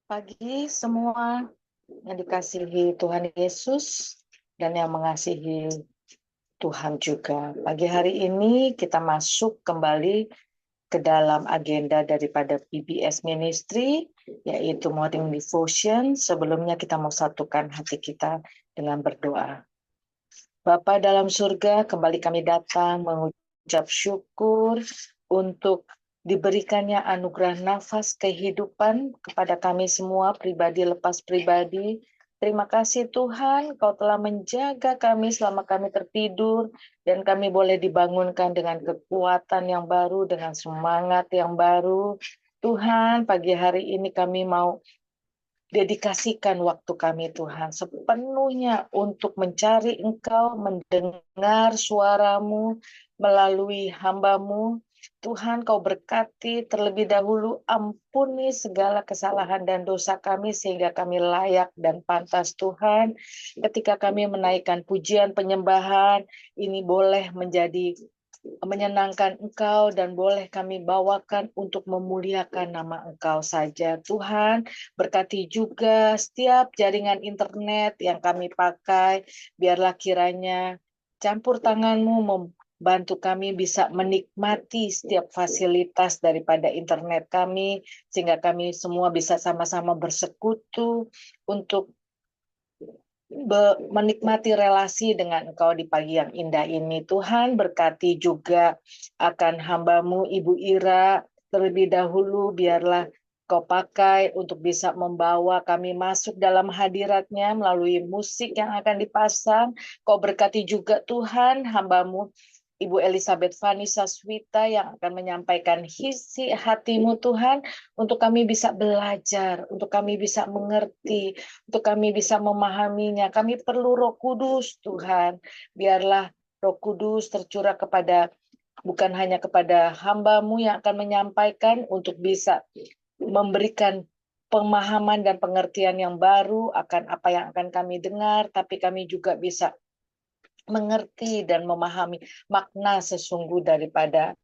Pagi semua yang dikasihi Tuhan Yesus dan yang mengasihi Tuhan juga. Pagi hari ini kita masuk kembali ke dalam agenda daripada PBS Ministry, yaitu Morning Devotion. Sebelumnya kita mau satukan hati kita dengan berdoa. Bapa dalam surga, kembali kami datang mengucap syukur untuk diberikannya anugerah nafas kehidupan kepada kami semua, pribadi lepas pribadi. Terima kasih Tuhan, Kau telah menjaga kami selama kami tertidur, dan kami boleh dibangunkan dengan kekuatan yang baru, dengan semangat yang baru. Tuhan, pagi hari ini kami mau dedikasikan waktu kami Tuhan sepenuhnya untuk mencari Engkau, mendengar suaramu melalui hamba-Mu. Tuhan, Kau berkati terlebih dahulu, ampuni segala kesalahan dan dosa kami sehingga kami layak dan pantas Tuhan. Ketika kami menaikkan pujian penyembahan, ini boleh menjadi menyenangkan Engkau dan boleh kami bawakan untuk memuliakan nama Engkau saja. Tuhan, berkati juga setiap jaringan internet yang kami pakai, biarlah kiranya campur tangan-Mu membantu kami bisa menikmati setiap fasilitas daripada internet kami, sehingga kami semua bisa sama-sama bersekutu untuk menikmati relasi dengan Engkau di pagi yang indah ini. Tuhan, berkati juga akan hamba-Mu Ibu Ira, terlebih dahulu biarlah Kau pakai untuk bisa membawa kami masuk dalam hadirat-Nya melalui musik yang akan dipasang. Kau berkati juga Tuhan hamba-Mu Ibu Elizabeth Vanessa Swita yang akan menyampaikan isi hati-Mu Tuhan, untuk kami bisa belajar, untuk kami bisa mengerti, untuk kami bisa memahaminya. Kami perlu Roh Kudus Tuhan. Biarlah Roh Kudus tercurah kepada, bukan hanya kepada hamba-Mu yang akan menyampaikan, untuk bisa memberikan pemahaman dan pengertian yang baru akan apa yang akan kami dengar, tapi kami juga bisa mengerti dan memahami makna sesungguh daripada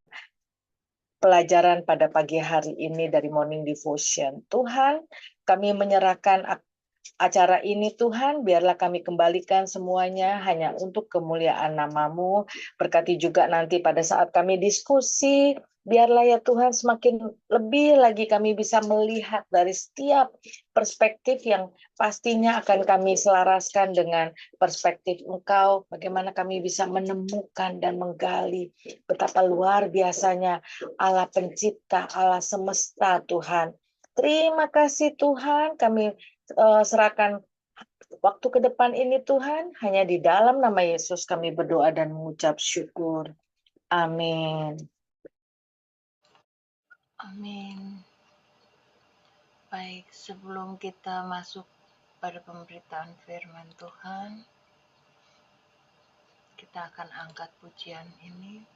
pelajaran pada pagi hari ini dari Morning Devotion. Tuhan, kami menyerahkan acara ini Tuhan, biarlah kami kembalikan semuanya hanya untuk kemuliaan nama-Mu. Berkati juga nanti pada saat kami diskusi, biarlah ya Tuhan semakin lebih lagi kami bisa melihat dari setiap perspektif yang pastinya akan kami selaraskan dengan perspektif Engkau, bagaimana kami bisa menemukan dan menggali betapa luar biasanya Allah pencipta, Allah semesta Tuhan. Terima kasih Tuhan, kami serahkan waktu ke depan ini Tuhan, hanya di dalam nama Yesus kami berdoa dan mengucap syukur. Amin. Amin. Baik, sebelum kita masuk pada pemberitaan firman Tuhan, kita akan angkat pujian ini.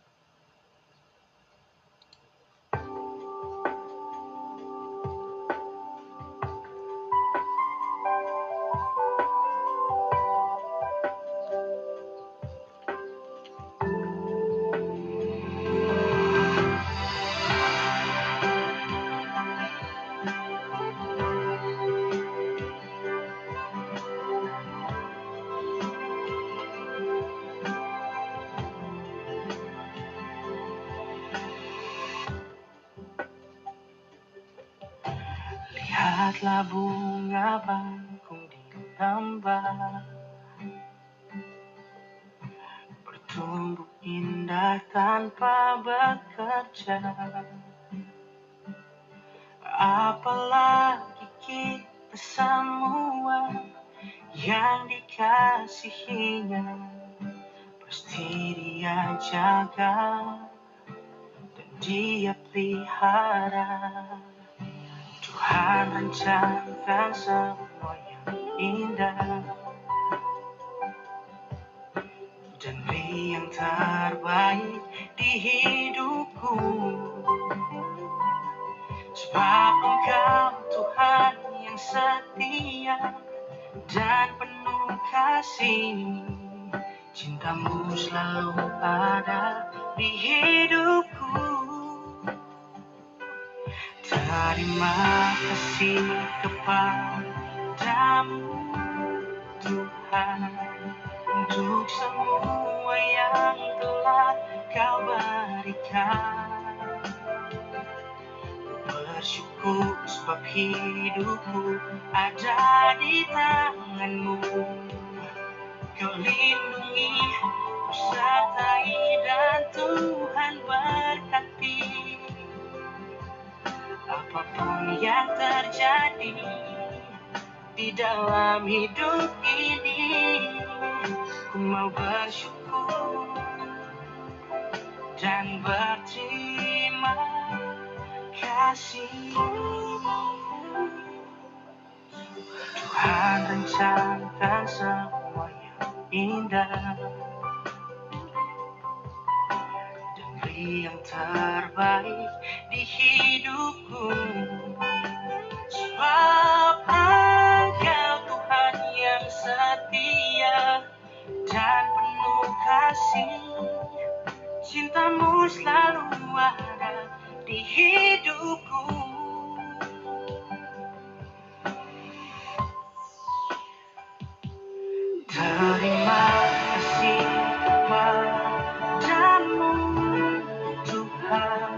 Lihatlah bunga bangkung di tambak, bertumbuh indah tanpa bekerja. Apalagi kita semua yang dikasihinya, pasti Dia jaga dan Dia pelihara. Tuhan rencanakan semua yang indah dan beri yang terbaik di hidupku. Sebab Engkau Tuhan yang setia dan penuh kasih, cinta-Mu selalu ada di hidupku. Terima kasih kepada padamu Tuhan, untuk semua yang telah Kau berikan. Bersyukur sebab hidupku ada di tangan-Mu. Kau lindungi, Kau sertai, dan Tuhan berkati. Apapun yang terjadi di dalam hidup ini, ku mau bersyukur dan berterima kasih. Tuhan rencanakan semua yang indah, demi yang terbaik di hidupku. Sebab Engkau Tuhan yang setia dan penuh kasih, cinta-Mu selalu ada di hidupku. Terima kasih kepadamu Tuhan,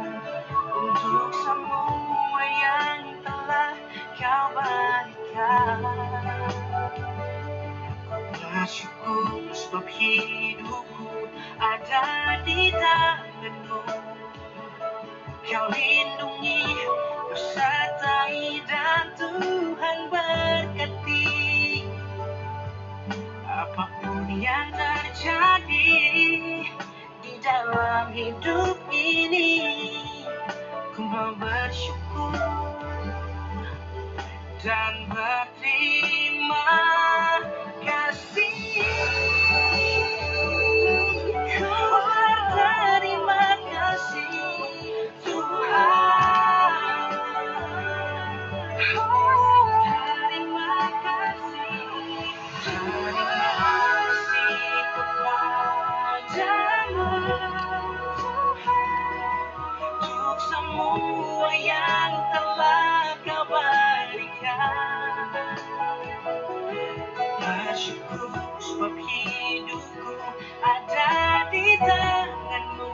untuk semua yang telah Kau berikan. Bersyukur sebab hidupku ada di tangan-Mu. Kau lindungi, Kau sertai, dan Tuhan berkati. Apapun yang terjadi di dalam hidup ini, ku mau bersyukur dan berterima kasih. Ku berterima kasih Tuhan. Terima kasih. Terima kasih kepadamu Tuhan, untuk semua yang telah Kau berikan. Bersyukur sebab hidupku ada di tangan-Mu.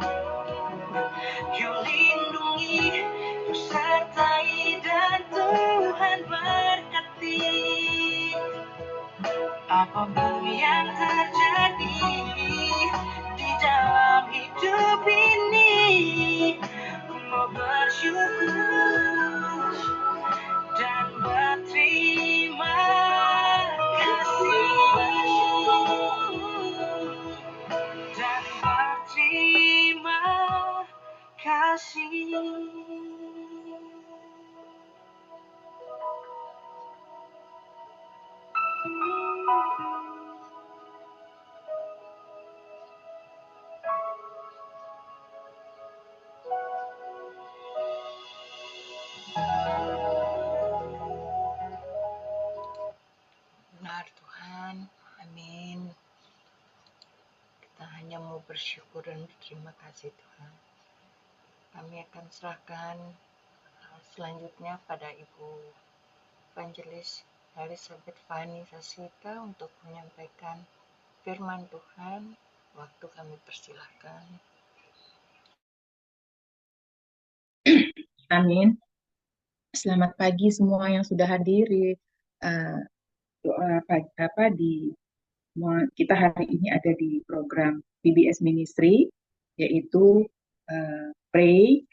Kau lindungi, Kau sertai, dan Tuhan berkati. Apapun yang terjadi di dalam hidup ini, ku mau bersyukur dan berterima kasih. Dan berterima kasih. Benar Tuhan, amin. Kita hanya mau bersyukur dan berterima kasih Tuhan. Kami akan serahkan selanjutnya pada Ibu Evangelis Elizabeth Fani Sasita untuk menyampaikan firman Tuhan. Waktu kami persilahkan. Amin. Selamat pagi semua yang sudah hadir di kita hari ini ada di program PBS Ministry, yaitu Pray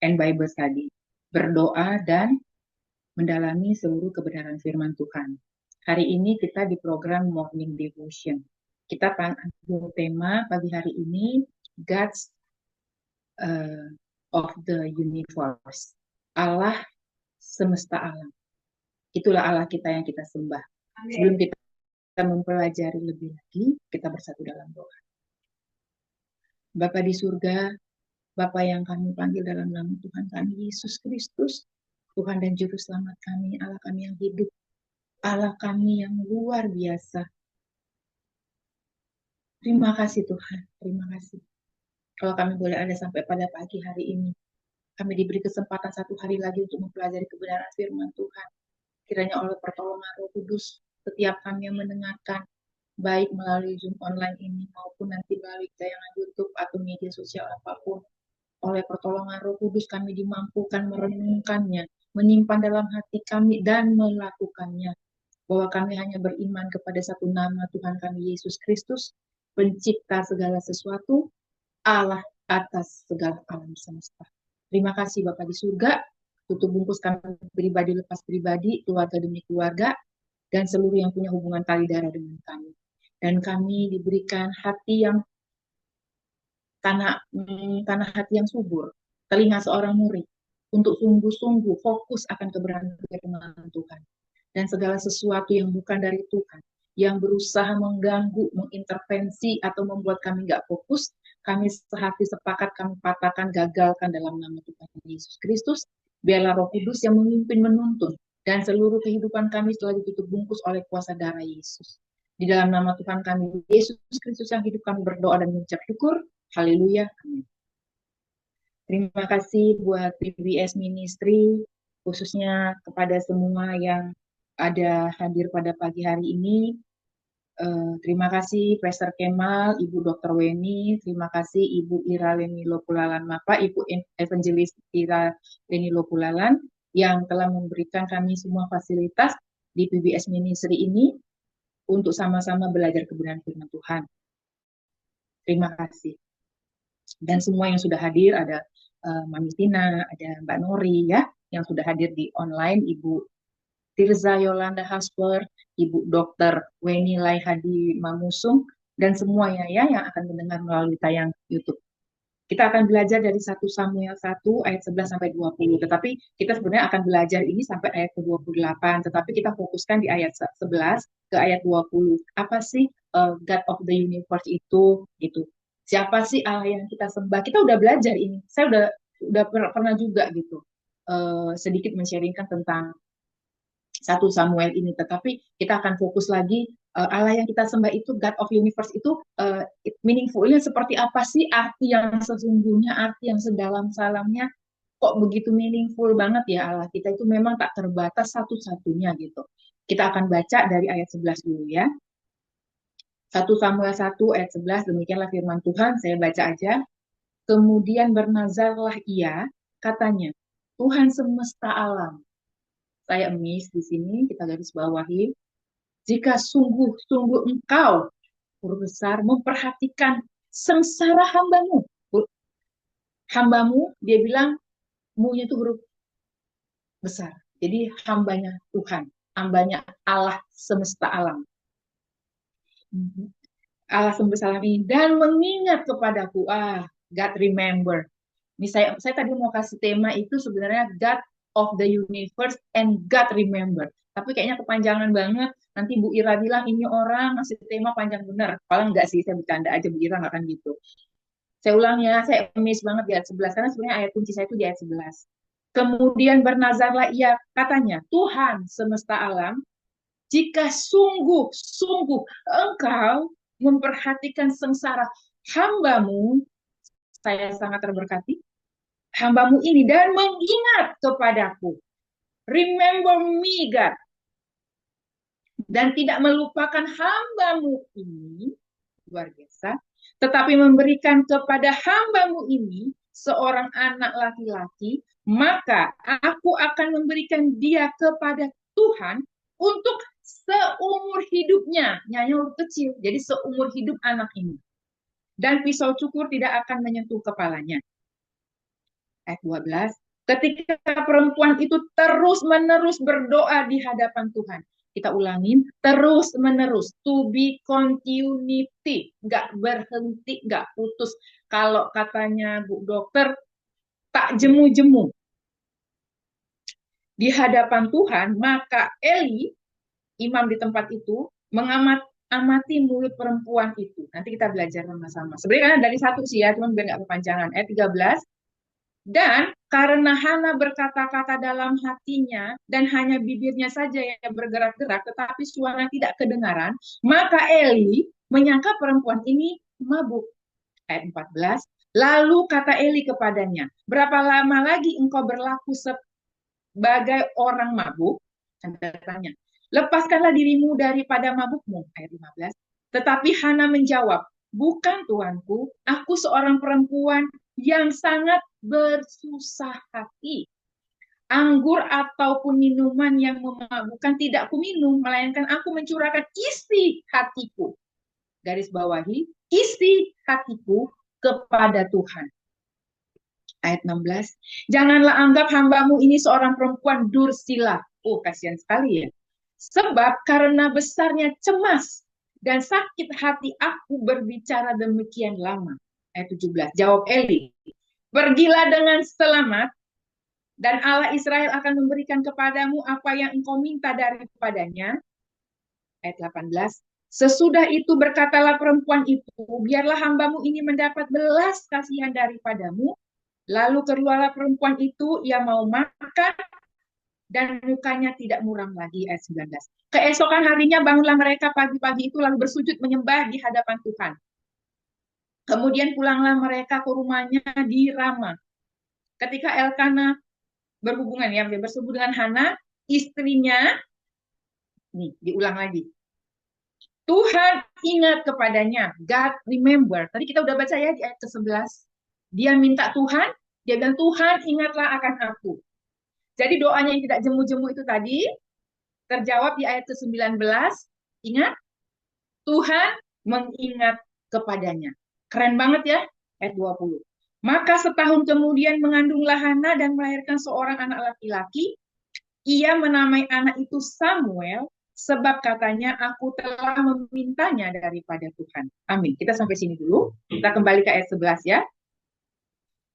and Bible Study, berdoa dan mendalami seluruh kebenaran firman Tuhan. Hari ini kita di program Morning Devotion. Kita ambil tema pagi hari ini, God's of the Universe, Allah semesta alam. Itulah Allah kita yang kita sembah. Sebelum kita mempelajari lebih lagi, kita bersatu dalam doa. Bapa di surga, Bapa yang kami panggil dalam nama Tuhan kami, Yesus Kristus, Tuhan dan Juru Selamat kami, Allah kami yang hidup, Allah kami yang luar biasa. Terima kasih Tuhan, terima kasih. Kalau kami boleh ada sampai pada pagi hari ini, kami diberi kesempatan satu hari lagi untuk mempelajari kebenaran firman Tuhan. Kiranya oleh pertolongan Roh Kudus, setiap kami yang mendengarkan, baik melalui Zoom online ini maupun nanti melalui tayangan YouTube atau media sosial apapun, oleh pertolongan Roh Kudus kami dimampukan merenungkannya, menyimpan dalam hati kami dan melakukannya. Bahwa kami hanya beriman kepada satu nama Tuhan kami Yesus Kristus, pencipta segala sesuatu, Allah atas segala alam semesta. Terima kasih Bapak di surga, tutup bungkus kami pribadi lepas pribadi, keluarga demi keluarga, dan seluruh yang punya hubungan tali darah dengan kami. Dan kami diberikan hati yang tanah hati yang subur, telinga seorang murid, untuk sungguh-sungguh fokus akan kebenaran firman Tuhan. Dan segala sesuatu yang bukan dari Tuhan, yang berusaha mengganggu, mengintervensi, atau membuat kami nggak fokus, kami sehati sepakat, kami patahkan, gagalkan dalam nama Tuhan Yesus Kristus. Biarlah Roh Kudus yang memimpin, menuntun, dan seluruh kehidupan kami telah ditutup bungkus oleh kuasa darah Yesus. Di dalam nama Tuhan kami, Yesus Kristus yang hidup, kami berdoa dan mengucap syukur. Haleluya. Amin. Terima kasih buat PBS Ministry, khususnya kepada semua yang ada hadir pada pagi hari ini. Terima kasih Pastor Kemal, Ibu Dr. Weni, terima kasih Ibu Ira Leni Lopulalan Mapa, Ibu Evangelis Ira Leni Lopulalan, yang telah memberikan kami semua fasilitas di PBS Ministry ini untuk sama-sama belajar kebenaran firman Tuhan. Terima kasih. Dan semua yang sudah hadir, ada Mami Tina, ada Mbak Nori ya, yang sudah hadir di online, Ibu Tirza Yolanda Hasper, Ibu Dr. Weni Laihadi Mamusung, dan semuanya ya yang akan mendengar melalui tayang YouTube. Kita akan belajar dari 1 Samuel 1 ayat 11 sampai 20. Tetapi kita sebenarnya akan belajar ini sampai ayat ke-28, tetapi kita fokuskan di ayat 11 ke ayat 20. Apa sih God of the Universe itu? Gitu. Siapa sih Allah yang kita sembah? Kita udah belajar ini. Saya udah pernah juga gitu. Sedikit men-sharingkan tentang 1 Samuel ini, tetapi kita akan fokus lagi Allah yang kita sembah itu, God of Universe itu meaningfulnya seperti apa sih, arti yang sesungguhnya, arti yang sedalam-salamnya, kok begitu meaningful banget ya Allah kita itu memang tak terbatas satu-satunya gitu. Kita akan baca dari ayat 11 dulu ya. 1 Samuel 1 ayat 11, demikianlah firman Tuhan, saya baca aja. Kemudian bernazarlah ia, katanya, Tuhan semesta alam. Saya emis di sini, kita garis bawahi. Jika sungguh-sungguh engkau, huruf besar, memperhatikan sengsara hambamu. Hambamu, dia bilang, mu-nya itu huruf besar. Jadi hambanya Tuhan, hambanya Allah semesta alam. Allah semesta alam ini, dan mengingat kepadaku, God remember. Ini saya tadi mau kasih tema itu sebenarnya God of the Universe and God remember. Tapi kayaknya kepanjangan banget. Nanti Bu Ira bilang ini orang ngasih tema panjang bener. Paling enggak sih, saya bercanda aja, Bu Ira nggak akan gitu. Saya ulang ya, saya miss banget di ayat 11. Karena sebenarnya ayat kunci saya itu di ayat 11. Kemudian bernazarlah ia, katanya, Tuhan semesta alam, jika sungguh-sungguh engkau memperhatikan sengsara hambamu, saya sangat terberkati, hambamu ini, dan mengingat kepadaku. Remember me, God. Dan tidak melupakan hambamu ini, luar biasa, tetapi memberikan kepada hambamu ini seorang anak laki-laki, maka aku akan memberikan dia kepada Tuhan untuk seumur hidupnya. Nyanyi huruf kecil, jadi seumur hidup anak ini. Dan pisau cukur tidak akan menyentuh kepalanya. Ayat 12. Ketika perempuan itu terus-menerus berdoa di hadapan Tuhan. Kita ulangin, terus-menerus. To be continuity. Nggak berhenti, nggak putus. Kalau katanya Bu Dokter, tak jemu-jemu. Di hadapan Tuhan, maka Eli, imam di tempat itu, mengamati mulut perempuan itu. Nanti kita belajar sama-sama. Sebenarnya dari satu sih ya, cuma biar nggak kepanjangan. Ayat 13. Dan karena Hana berkata-kata dalam hatinya dan hanya bibirnya saja yang bergerak-gerak tetapi suara tidak kedengaran, maka Eli menyangka perempuan ini mabuk. Ayat 14. Lalu kata Eli kepadanya, berapa lama lagi engkau berlaku sebagai orang mabuk? tanda tanya. Lepaskanlah dirimu daripada mabukmu, ayat 15. Tetapi Hana menjawab, bukan tuanku, aku seorang perempuan yang sangat bersusah hati. Anggur ataupun minuman yang memabukkan tidak aku minum, melainkan aku mencurahkan isi hatiku. Garis bawahi, isi hatiku kepada Tuhan. Ayat 16, janganlah anggap hambamu ini seorang perempuan dursila. Oh, kasihan sekali ya. Sebab karena besarnya cemas dan sakit hati aku berbicara demikian lama. Ayat 17, jawab Eli, pergilah dengan selamat, dan Allah Israel akan memberikan kepadamu apa yang engkau minta daripadanya. Ayat 18, sesudah itu berkatalah perempuan itu, biarlah hambamu ini mendapat belas kasihan daripadamu. Lalu keluarlah perempuan itu, ia mau makan, dan mukanya tidak muram lagi. Ayat 19. Keesokan harinya bangunlah mereka pagi-pagi itu, lalu bersujud menyembah di hadapan Tuhan. Kemudian pulanglah mereka ke rumahnya di Rama. Ketika Elkana berhubungan, ya, bersebut dengan Hana, istrinya, nih, diulang lagi. Tuhan ingat kepadanya, God remember. Tadi kita udah baca ya di ayat ke-11. Dia minta Tuhan, dia bilang, Tuhan ingatlah akan aku. Jadi doanya yang tidak jemu-jemu itu tadi, terjawab di ayat ke-19, ingat, Tuhan mengingat kepadanya. Keren banget ya, ayat 20. Maka setahun kemudian mengandunglah Hana dan melahirkan seorang anak laki-laki. Ia menamai anak itu Samuel, sebab katanya, aku telah memintanya daripada Tuhan. Amin. Kita sampai sini dulu. Kita kembali ke ayat 11 ya.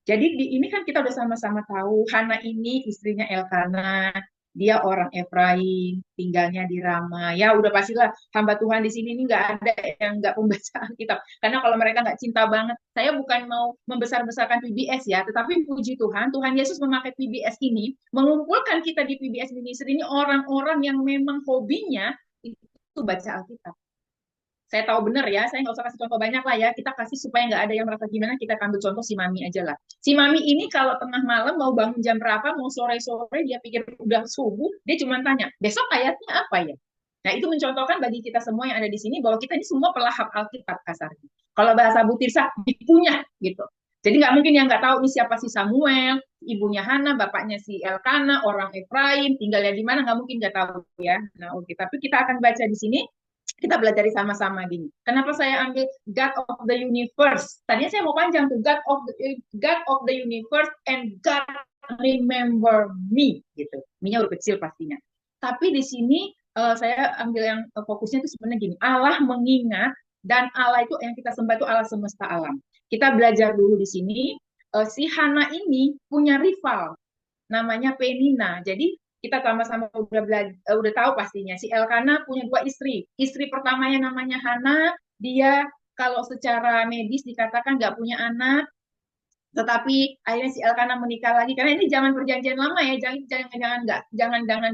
Jadi di ini kan kita udah sama-sama tahu Hana ini istrinya Elkana, dia orang Efraim, tinggalnya di Rama. Ya udah pastilah hamba Tuhan di sini ini nggak ada yang nggak membaca Alkitab. Karena kalau mereka nggak cinta banget, saya bukan mau membesar-besarkan PBS ya, tetapi puji Tuhan, Tuhan Yesus memakai PBS ini, mengumpulkan kita di PBS Ministry ini orang-orang yang memang hobinya itu baca Alkitab. Saya tahu benar ya, saya nggak usah kasih contoh banyak lah ya, kita kasih supaya nggak ada yang merasa gimana, kita ambil contoh si Mami aja lah. Si Mami ini kalau tengah malam mau bangun jam berapa, mau sore-sore, dia pikir udah subuh, dia cuma tanya, besok ayatnya apa ya? Nah itu mencontohkan bagi kita semua yang ada di sini, bahwa kita ini semua pelahap Alkitab kasarnya. Kalau bahasa Bu Tirsa, dipunya gitu. Jadi nggak mungkin yang nggak tahu ini siapa si Samuel, ibunya Hana, bapaknya si Elkana, orang Efraim, tinggalnya di mana, nggak mungkin nggak tahu ya. Nah oke, tapi kita akan baca di sini. Kita belajar sama-sama gini. Kenapa saya ambil God of the universe? Tadinya saya mau panjang tuh, God of the universe and God remember me gitu. Me-nya udah kecil pastinya. Tapi di sini saya ambil yang fokusnya itu sebenarnya gini. Allah mengingat, dan Allah itu yang kita sembah itu Allah semesta alam. Kita belajar dulu di sini. Si Hana ini punya rival namanya Penina. Jadi kita sama-sama udah tahu pastinya si Elkana punya dua istri. Istri pertamanya namanya Hana, dia kalau secara medis dikatakan nggak punya anak, tetapi akhirnya si Elkana menikah lagi karena ini zaman perjanjian lama ya, jangan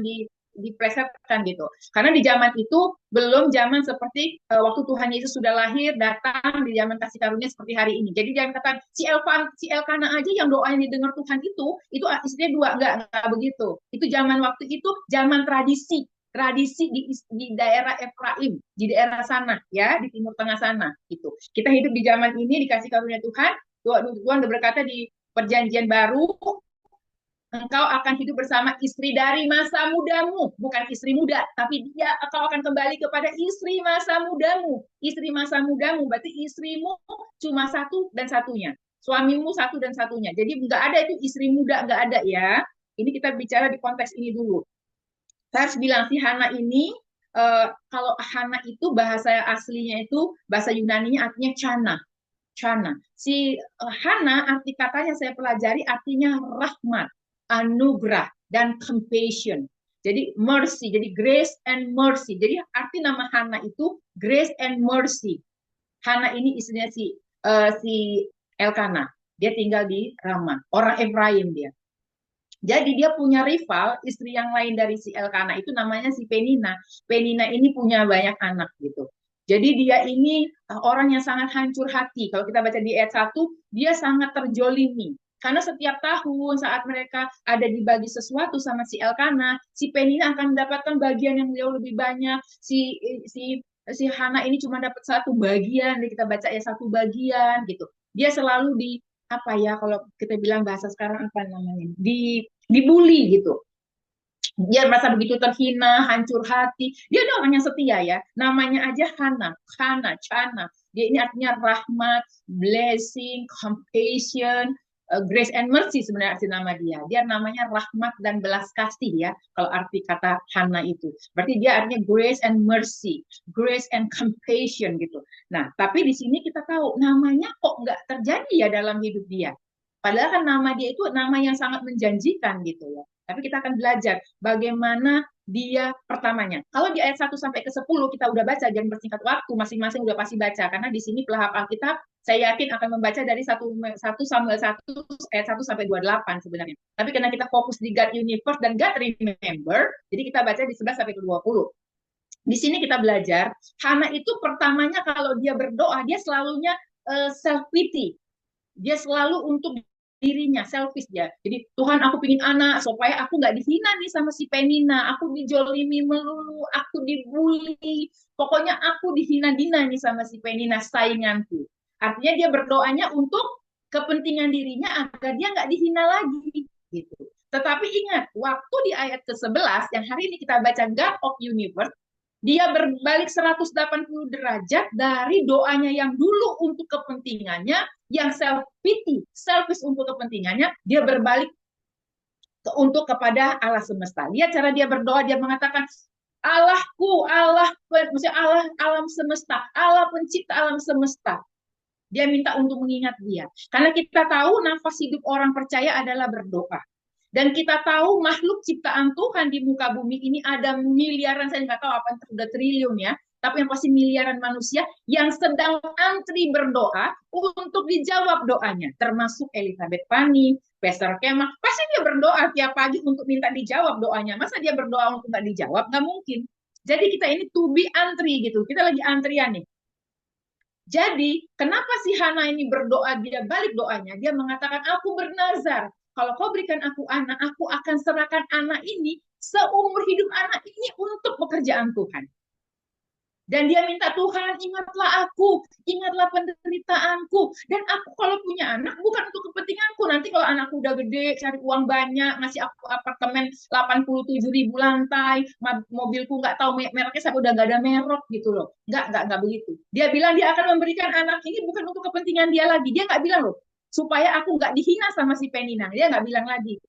diplesetkan gitu. Karena di zaman itu belum zaman seperti waktu Tuhan Yesus sudah lahir datang di zaman kasih karunia seperti hari ini. Jadi jangan katakan si Elkana aja yang doanya didengar Tuhan itu istrinya dua, enggak begitu. Itu zaman waktu itu zaman tradisi di daerah Efraim, di daerah sana ya, di timur tengah sana gitu. Kita hidup di zaman ini dikasih karunia Tuhan. Tuhan berkata di perjanjian baru, engkau akan hidup bersama istri dari masa mudamu, bukan istri muda, tapi engkau akan kembali kepada istri masa mudamu. Istri masa mudamu berarti istrimu cuma satu dan satunya, suamimu satu dan satunya. Jadi nggak ada itu istri muda, nggak ada ya. Ini kita bicara di konteks ini dulu. Saya harus bilang si Hana ini, kalau Hana itu bahasa aslinya itu bahasa Yunani-nya artinya Chana. Si Hana arti katanya saya pelajari artinya rahmat, anugerah, dan compassion. Jadi mercy, jadi grace and mercy. Jadi arti nama Hana itu grace and mercy. Hana ini istrinya si Elkana. Dia tinggal di Rama, orang Efraim dia. Jadi dia punya rival, istri yang lain dari si Elkana itu namanya si Penina. Penina ini punya banyak anak gitu. Jadi dia ini orang yang sangat hancur hati. Kalau kita baca di ayat 1, dia sangat terjolimi. Karena setiap tahun saat mereka ada dibagi sesuatu sama si Elkana, si Penina akan mendapatkan bagian yang jauh lebih banyak. Si Hana ini cuma dapat satu bagian, jadi kita baca ya satu bagian gitu. Dia selalu di apa ya, kalau kita bilang bahasa sekarang apa namanya, dibully gitu. Dia merasa begitu terhina, hancur hati. Dia ada orang yang setia ya. Namanya aja Chana. Dia ini artinya rahmat, blessing, compassion, grace and mercy sebenarnya arti nama dia. Dia namanya rahmat dan belas kasih ya. Kalau arti kata Hana itu. Berarti dia artinya grace and mercy, grace and compassion gitu. Nah, tapi di sini kita tahu namanya kok nggak terjadi ya dalam hidup dia. Padahal kan nama dia itu nama yang sangat menjanjikan gitu ya. Tapi kita akan belajar bagaimana dia pertamanya. Kalau di ayat 1 sampai ke 10 kita udah baca, jangan bersingkat waktu, masing-masing udah pasti baca. Karena di sini pelahap Alkitab, saya yakin akan membaca dari 1 Samuel 1 ayat 1 sampai 28 sebenarnya. Tapi karena kita fokus di God Universe dan God Remember, jadi kita baca di 11 sampai ke 20. Di sini kita belajar, Hana itu pertamanya kalau dia berdoa, dia selalunya self-pity. Dia selalu untuk dirinya, selfish dia. Jadi Tuhan aku pingin anak supaya aku nggak dihina nih sama si Penina, aku dijolimi melulu, aku dibully, pokoknya aku dihina-dina nih sama si Penina sainganku. Artinya dia berdoanya untuk kepentingan dirinya agar dia nggak dihina lagi gitu. Tetapi ingat, waktu di ayat ke-11 yang hari ini kita baca God of Universe, dia berbalik 180 derajat dari doanya yang dulu untuk kepentingannya, yang self-pity, selfish untuk kepentingannya, dia berbalik untuk kepada Allah semesta. Lihat cara dia berdoa, dia mengatakan, Allahku, maksudnya Allah alam semesta, Allah pencipta alam semesta. Dia minta untuk mengingat dia. Karena kita tahu nafas hidup orang percaya adalah berdoa. Dan kita tahu makhluk ciptaan Tuhan di muka bumi ini ada miliaran, saya nggak tahu apa yang sudah triliun ya, tapi yang pasti miliaran manusia yang sedang antri berdoa untuk dijawab doanya, termasuk Elizabeth Pani, Pastor Kemah, pasti dia berdoa tiap pagi untuk minta dijawab doanya. Masa dia berdoa untuk nggak dijawab? Nggak mungkin. Jadi kita ini to be antri gitu, kita lagi antrian nih. Jadi kenapa si Hana ini berdoa, dia balik doanya, dia mengatakan aku bernazar, kalau kau berikan aku anak, aku akan serahkan anak ini, seumur hidup anak ini untuk pekerjaan Tuhan. Dan dia minta, Tuhan ingatlah aku, ingatlah penderitaanku. Dan aku kalau punya anak bukan untuk kepentinganku. Nanti kalau anakku udah gede, cari uang banyak, ngasih aku apartemen 87.000 lantai, mobilku nggak tahu mereknya, saya udah nggak ada merek gitu loh. Nggak begitu. Dia bilang dia akan memberikan anak ini bukan untuk kepentingan dia lagi. Dia nggak bilang loh, supaya aku nggak dihina sama si Penina. Dia nggak bilang lagi.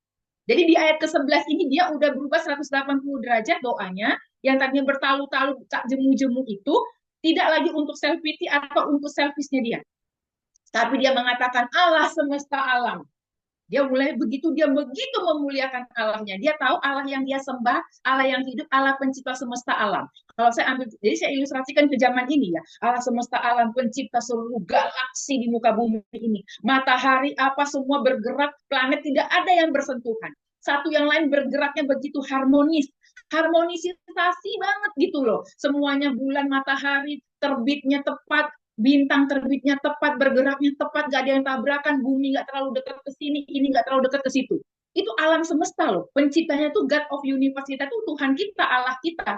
Jadi di ayat ke-11 ini dia udah berubah 180 derajat doanya, yang tadinya bertalu-talu, tak jemu-jemu itu, tidak lagi untuk self-pity atau untuk selfishnya dia. Tapi dia mengatakan Allah semesta alam. Dia begitu memuliakan Allahnya. Dia tahu Allah yang dia sembah, Allah yang hidup, Allah pencipta semesta alam. Kalau saya ambil, jadi saya ilustrasikan ke zaman ini ya. Allah semesta alam, pencipta seluruh galaksi di muka bumi ini. Matahari apa semua bergerak, planet tidak ada yang bersentuhan. Satu yang lain bergeraknya begitu harmonis. Harmonisasi banget gitu loh. Semuanya bulan, matahari, terbitnya tepat, bintang terbitnya tepat, bergeraknya tepat, gak ada yang tabrakan, bumi gak terlalu dekat ke sini, ini gak terlalu dekat ke situ. Itu alam semesta loh. Penciptanya itu God of Universe, kita itu Tuhan kita, Allah kita.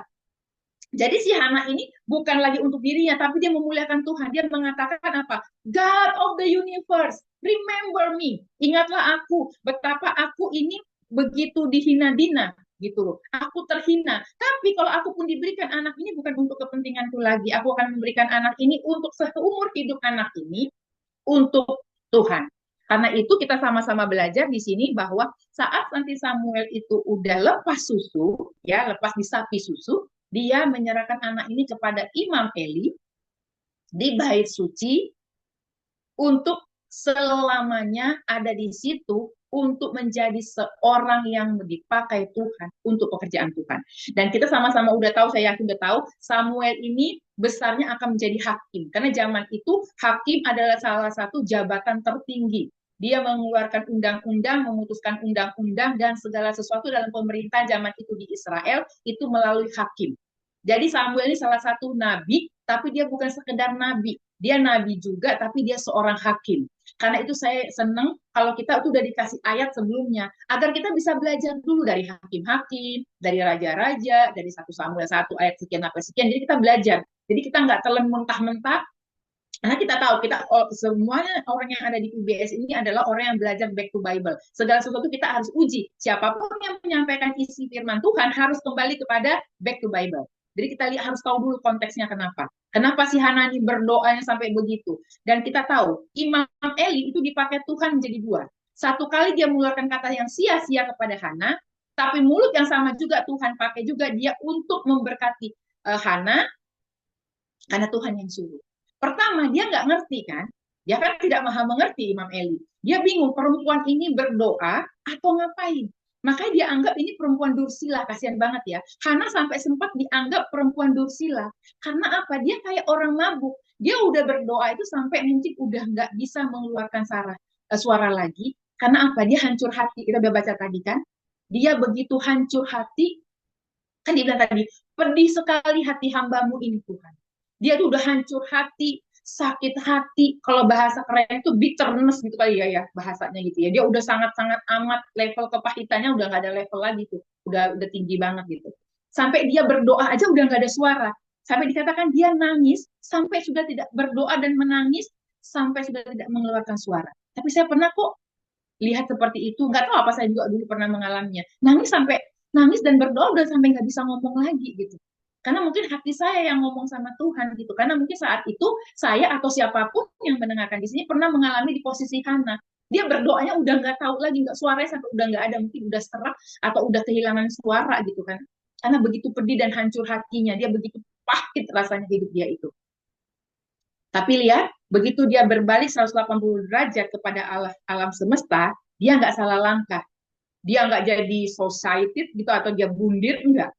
Jadi si Hana ini bukan lagi untuk dirinya, tapi dia memuliakan Tuhan. Dia mengatakan apa? God of the universe, remember me. Ingatlah aku, betapa aku ini begitu dihina-dina gitu loh. Aku terhina. Tapi kalau aku pun diberikan anak ini bukan untuk kepentinganku lagi. Aku akan memberikan anak ini untuk seumur hidup anak ini untuk Tuhan. Karena itu kita sama-sama belajar di sini bahwa saat nanti Samuel itu udah lepas susu, ya, lepas disapi susu, dia menyerahkan anak ini kepada Imam Eli di bait suci untuk selamanya ada di situ untuk menjadi seorang yang dipakai Tuhan untuk pekerjaan Tuhan. Dan kita sama-sama udah tahu, saya yakin udah tahu, Samuel ini besarnya akan menjadi hakim. Karena zaman itu hakim adalah salah satu jabatan tertinggi. Dia mengeluarkan undang-undang, memutuskan undang-undang, dan segala sesuatu dalam pemerintahan zaman itu di Israel itu melalui hakim. Jadi Samuel ini salah satu nabi, tapi dia bukan sekedar nabi. Dia nabi juga, tapi dia seorang hakim. Karena itu saya senang kalau kita tuh udah dikasih ayat sebelumnya, agar kita bisa belajar dulu dari hakim-hakim, dari raja-raja, dari 1 Samuel 1 ayat sekian sampai sekian. Jadi kita belajar. Jadi kita nggak telan mentah-mentah, karena kita tahu kita semuanya orang yang ada di UBS ini adalah orang yang belajar back to Bible. Segala sesuatu kita harus uji. Siapapun yang menyampaikan isi firman Tuhan harus kembali kepada back to Bible. Jadi kita lihat, harus tahu dulu konteksnya kenapa. Kenapa si Hanani berdoanya sampai begitu. Dan kita tahu Imam Eli itu dipakai Tuhan menjadi 2. Satu kali dia mengeluarkan kata yang sia-sia kepada Hana, tapi mulut yang sama juga Tuhan pakai juga dia untuk memberkati Hana, karena Tuhan yang suruh. Pertama, dia nggak ngerti kan? Dia kan tidak maha mengerti Imam Eli. Dia bingung, perempuan ini berdoa atau ngapain? Makanya dia anggap ini perempuan dursila, kasihan banget ya. Hana sampai sempat dianggap perempuan dursila. Karena apa? Dia kayak orang mabuk. Dia udah berdoa itu sampai mungkin udah nggak bisa mengeluarkan suara lagi. Karena apa? Dia hancur hati. Kita udah baca tadi kan? Dia begitu hancur hati. Kan dia bilang tadi, pedih sekali hati hambamu ini Tuhan. Dia tuh udah hancur hati, sakit hati. Kalau bahasa keren itu bitterness gitu kali ya bahasanya gitu ya. Dia udah sangat-sangat amat, level kepahitannya udah nggak ada level lagi tuh. Udah tinggi banget gitu. Sampai dia berdoa aja udah nggak ada suara. Sampai dikatakan dia nangis, sampai sudah tidak berdoa dan menangis, sampai sudah tidak mengeluarkan suara. Tapi saya pernah kok lihat seperti itu. Nggak tahu apa saya juga dulu pernah mengalaminya. Nangis dan berdoa udah sampai nggak bisa ngomong lagi gitu. Karena mungkin hati saya yang ngomong sama Tuhan gitu. Karena mungkin saat itu saya atau siapapun yang mendengarkan di sini pernah mengalami di posisi Hana. Dia berdoanya udah nggak tahu lagi, nggak suaranya sampai udah nggak ada, mungkin udah serak atau udah kehilangan suara gitu kan. Karena begitu pedih dan hancur hatinya, dia begitu pahit rasanya hidup dia itu. Tapi lihat, begitu dia berbalik 180 derajat kepada Allah, alam semesta, dia nggak salah langkah. Dia nggak jadi society gitu atau dia bundir, enggak.